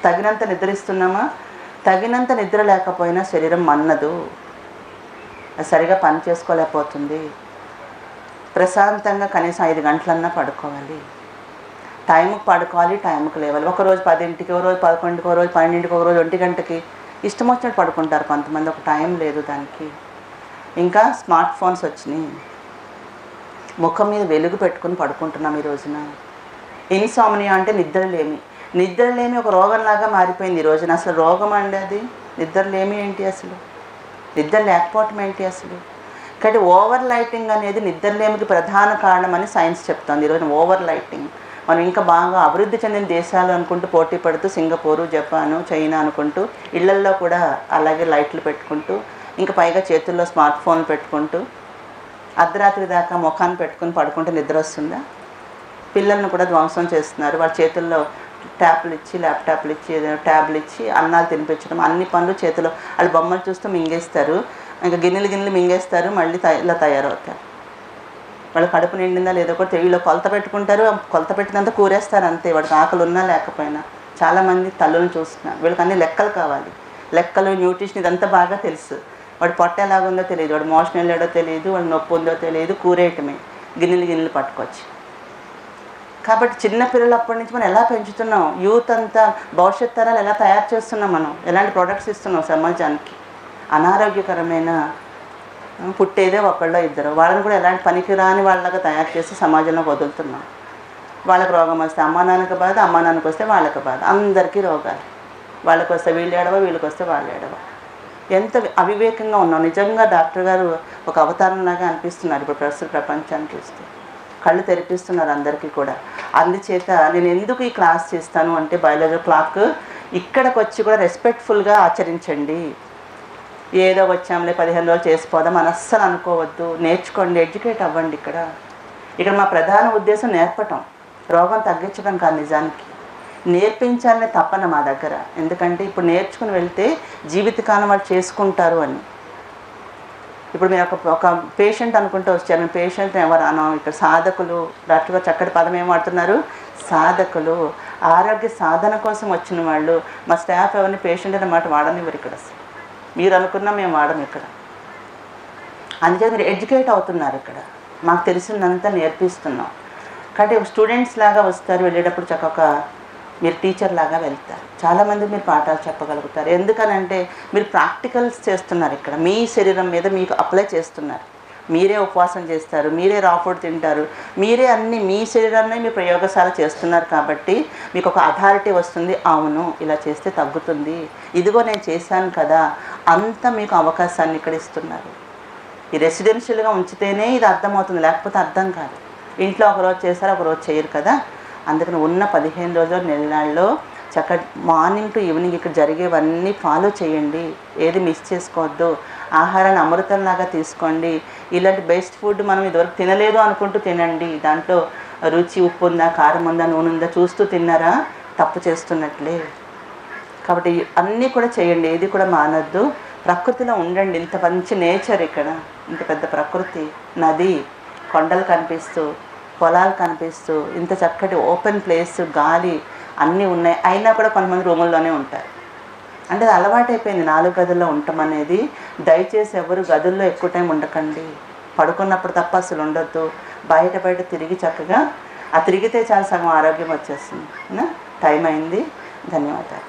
తగినంత నిద్రిస్తున్నామా? తగినంత నిద్ర లేకపోయినా శరీరం మన్నదు, సరిగా పని చేసుకోలేకపోతుంది. ప్రశాంతంగా కనీసం 5 గంటలన్నా పడుకోవాలి. టైంకి పడుకోవాలి, టైంకి లేవాలి. ఒకరోజు 10ంటికి, ఒక రోజు 11ంటికి, ఒక రోజు 12ంటికి, ఒక రోజు 1 గంటకి ఇష్టం వచ్చినట్టు పడుకుంటారు కొంతమంది. ఒక టైం లేదు దానికి. ఇంకా స్మార్ట్ ఫోన్స్ వచ్చినాయి. ముఖం మీద వెలుగు పెట్టుకుని పడుకుంటున్నాం ఈ రోజున. ఇన్సామ్నియా అంటే నిద్రలేమి ఒక రోగంలాగా మారిపోయింది ఈ రోజున. అసలు రోగం అండి అది. నిద్రలేమి ఏంటి అసలు? నిద్ర లేకపోవటం ఏంటి అసలు? కాబట్టి ఓవర్ లైటింగ్ అనేది నిద్రలేమికి ప్రధాన కారణం అని సైన్స్ చెప్తుంది ఈరోజు. ఓవర్ లైటింగ్ మనం ఇంకా బాగా అభివృద్ధి చెందిన దేశాలు అనుకుంటూ పోటీ పడుతూ, సింగపూరు, జపాను, చైనా అనుకుంటూ ఇళ్లల్లో కూడా అలాగే లైట్లు పెట్టుకుంటూ, ఇంకా పైగా చేతుల్లో స్మార్ట్ ఫోన్లు పెట్టుకుంటూ అర్ధరాత్రి దాకా ముఖాన్ని పెట్టుకుని పడుకుంటే నిద్ర వస్తుందా? పిల్లల్ని కూడా ధ్వంసం చేస్తున్నారు. వాళ్ళ చేతుల్లో ట్యాబ్లు ఇచ్చి, ల్యాప్టాప్లు ఇచ్చి, ట్యాబ్లు ఇచ్చి అన్నాలు తినిపించడం, అన్ని పనులు చేతిలో. వాళ్ళు బొమ్మలు చూస్తూ మింగేస్తారు, ఇంకా గిన్నెలు మింగేస్తారు, మళ్ళీ ఇలా తయారవుతారు. వాళ్ళు కడుపు నిండిందా లేదో కూడా వీళ్ళు కొలత పెట్టుకుంటారు, కొలత పెట్టినంత కూరేస్తారు అంతే. వాడికి ఆకలి ఉన్నా లేకపోయినా. చాలామంది తల్లులను చూస్తున్నారు. వీళ్ళకి అన్ని లెక్కలు కావాలి. లెక్కలు, న్యూట్రిషన్ ఇదంతా బాగా తెలుసు. వాడు పొట్ట ఎలాగుందో తెలియదు, వాడు మోషన్ వెళ్ళాడో తెలియదు, వాడు నొప్పి ఉందో తెలియదు, కూరేయటమే గిన్నెలు పట్టుకొచ్చి. కాబట్టి చిన్నపిల్లలు అప్పటి నుంచి మనం ఎలా పెంచుతున్నాం, యూత్ అంతా భవిష్యత్ తరాలు ఎలా తయారు చేస్తున్నాం, మనం ఎలాంటి ప్రొడక్ట్స్ ఇస్తున్నాం సమాజానికి. అనారోగ్యకరమైన పుట్టేదే ఒకళ్ళో ఇద్దరు, వాళ్ళని కూడా ఎలాంటి పనికిరాని వాళ్ళగా తయారు చేసి సమాజంలో వదులుతున్నాం. వాళ్ళకి రోగం వస్తే అమ్మా నాన్నకి బాధ, అమ్మా నాన్నకి వస్తే వాళ్ళకి బాధ, అందరికీ రోగాలు. వాళ్ళకి వస్తే వీళ్ళు ఏడవ, వీళ్ళకి వస్తే వాళ్ళు ఏడవ. ఎంత అవివేకంగా ఉన్నాం. నిజంగా డాక్టర్ గారు ఒక అవతారంలాగా అనిపిస్తున్నారు ఇప్పుడు ప్రస్తుత ప్రపంచాన్ని చూస్తే. కళ్ళు తెరిపిస్తున్నారు అందరికీ కూడా. అందుచేత నేను ఎందుకు ఈ క్లాస్ చేస్తాను అంటే, బయాలజీ క్లాక్ ఇక్కడికి వచ్చి కూడా రెస్పెక్ట్ఫుల్గా ఆచరించండి. ఏదో వచ్చాంలే 15 రోజులు చేసిపోదాం అని అస్సలు అనుకోవద్దు. నేర్చుకోండి, ఎడ్యుకేట్ అవ్వండి. ఇక్కడ మా ప్రధాన ఉద్దేశం నేర్పటం, రోగం తగ్గించడం కాదు. నిజానికి నేర్పించాలనే తప్పన మా దగ్గర. ఎందుకంటే ఇప్పుడు నేర్చుకుని వెళ్తే జీవితకాలం వాళ్ళు చేసుకుంటారు అని. ఇప్పుడు మీరు ఒక పేషెంట్ అనుకుంటూ వచ్చారు. మేము పేషెంట్ ఎవరు అనం. ఇక్కడ సాధకులు, డాక్టర్ గారు చక్కటి పదం ఏం వాడుతున్నారు, సాధకులు, ఆరోగ్య సాధన కోసం వచ్చిన వాళ్ళు. మా స్టాఫ్ ఎవరిని పేషెంట్ అనే మాట వాడనివ్వరు ఇక్కడ. అసలు మీరు అనుకున్నా మేము వాడము ఇక్కడ. అందుకే మీరు ఎడ్యుకేట్ అవుతున్నారు. ఇక్కడ మాకు తెలిసిందంతా నేర్పిస్తున్నాం. కాబట్టి స్టూడెంట్స్ లాగా వస్తారు, వెళ్ళేటప్పుడు చక్కగా మీరు టీచర్ లాగా వెళ్తారు. చాలామంది మీరు పాఠాలు చెప్పగలుగుతారు. ఎందుకనంటే మీరు ప్రాక్టికల్స్ చేస్తున్నారు. ఇక్కడ మీ శరీరం మీద మీకు అప్లై చేస్తున్నారు. మీరే ఉపవాసం చేస్తారు, మీరే రా ఫుడ్ తింటారు, మీరే అన్ని మీ శరీరాన్ని మీ ప్రయోగశాల చేస్తున్నారు. కాబట్టి మీకు ఒక అథారిటీ వస్తుంది. అవును, ఇలా చేస్తే తగ్గుతుంది, ఇదిగో నేను చేశాను కదా, అంత మీకు అవకాశాన్ని ఇక్కడ ఇస్తున్నారు. ఈ రెసిడెన్షియల్గా ఉంచితేనే ఇది అర్థమవుతుంది, లేకపోతే అర్థం కాదు. ఇంట్లో ఒకరోజు చేస్తారు, ఒకరోజు చేయరు కదా. అందుకని ఉన్న 15 రోజులు, నెలల్లో చక్కటి మార్నింగ్ టు ఈవినింగ్ ఇక్కడ జరిగేవన్నీ ఫాలో చేయండి. ఏది మిస్ చేసుకోవద్దు. ఆహారాన్ని అమృతంలాగా తీసుకోండి. ఇలాంటి బెస్ట్ ఫుడ్ మనం ఇదివరకు తినలేదు అనుకుంటూ తినండి. దాంట్లో రుచి, ఉప్పు ఉందా, కారం ఉందా, నూనె ఉందా చూస్తూ తిన్నారా, తప్పు చేస్తున్నట్లే. కాబట్టి అన్నీ కూడా చేయండి, ఏది కూడా మానద్దు. ప్రకృతిలో ఉండండి. ఇంత మంచి నేచర్ ఇక్కడ, ఇంత పెద్ద ప్రకృతి, నది, కొండలు కనిపిస్తూ, పొలాలు కనిపిస్తూ, ఇంత చక్కటి ఓపెన్ ప్లేస్, గాలి అన్నీ ఉన్నాయి. అయినా కూడా కొంతమంది రూముల్లోనే ఉంటారు. అంటే అది అలవాటైపోయింది 4 గదుల్లో ఉండటం అనేది. దయచేసి ఎవరు గదుల్లో ఎక్కువ టైం ఉండకండి. పడుకున్నప్పుడు తప్ప అసలు ఉండొద్దు. బయట తిరిగి చక్కగా తిరిగితే చాలా సగం ఆరోగ్యం వచ్చేస్తుంది. టైం అయింది. ధన్యవాదాలు.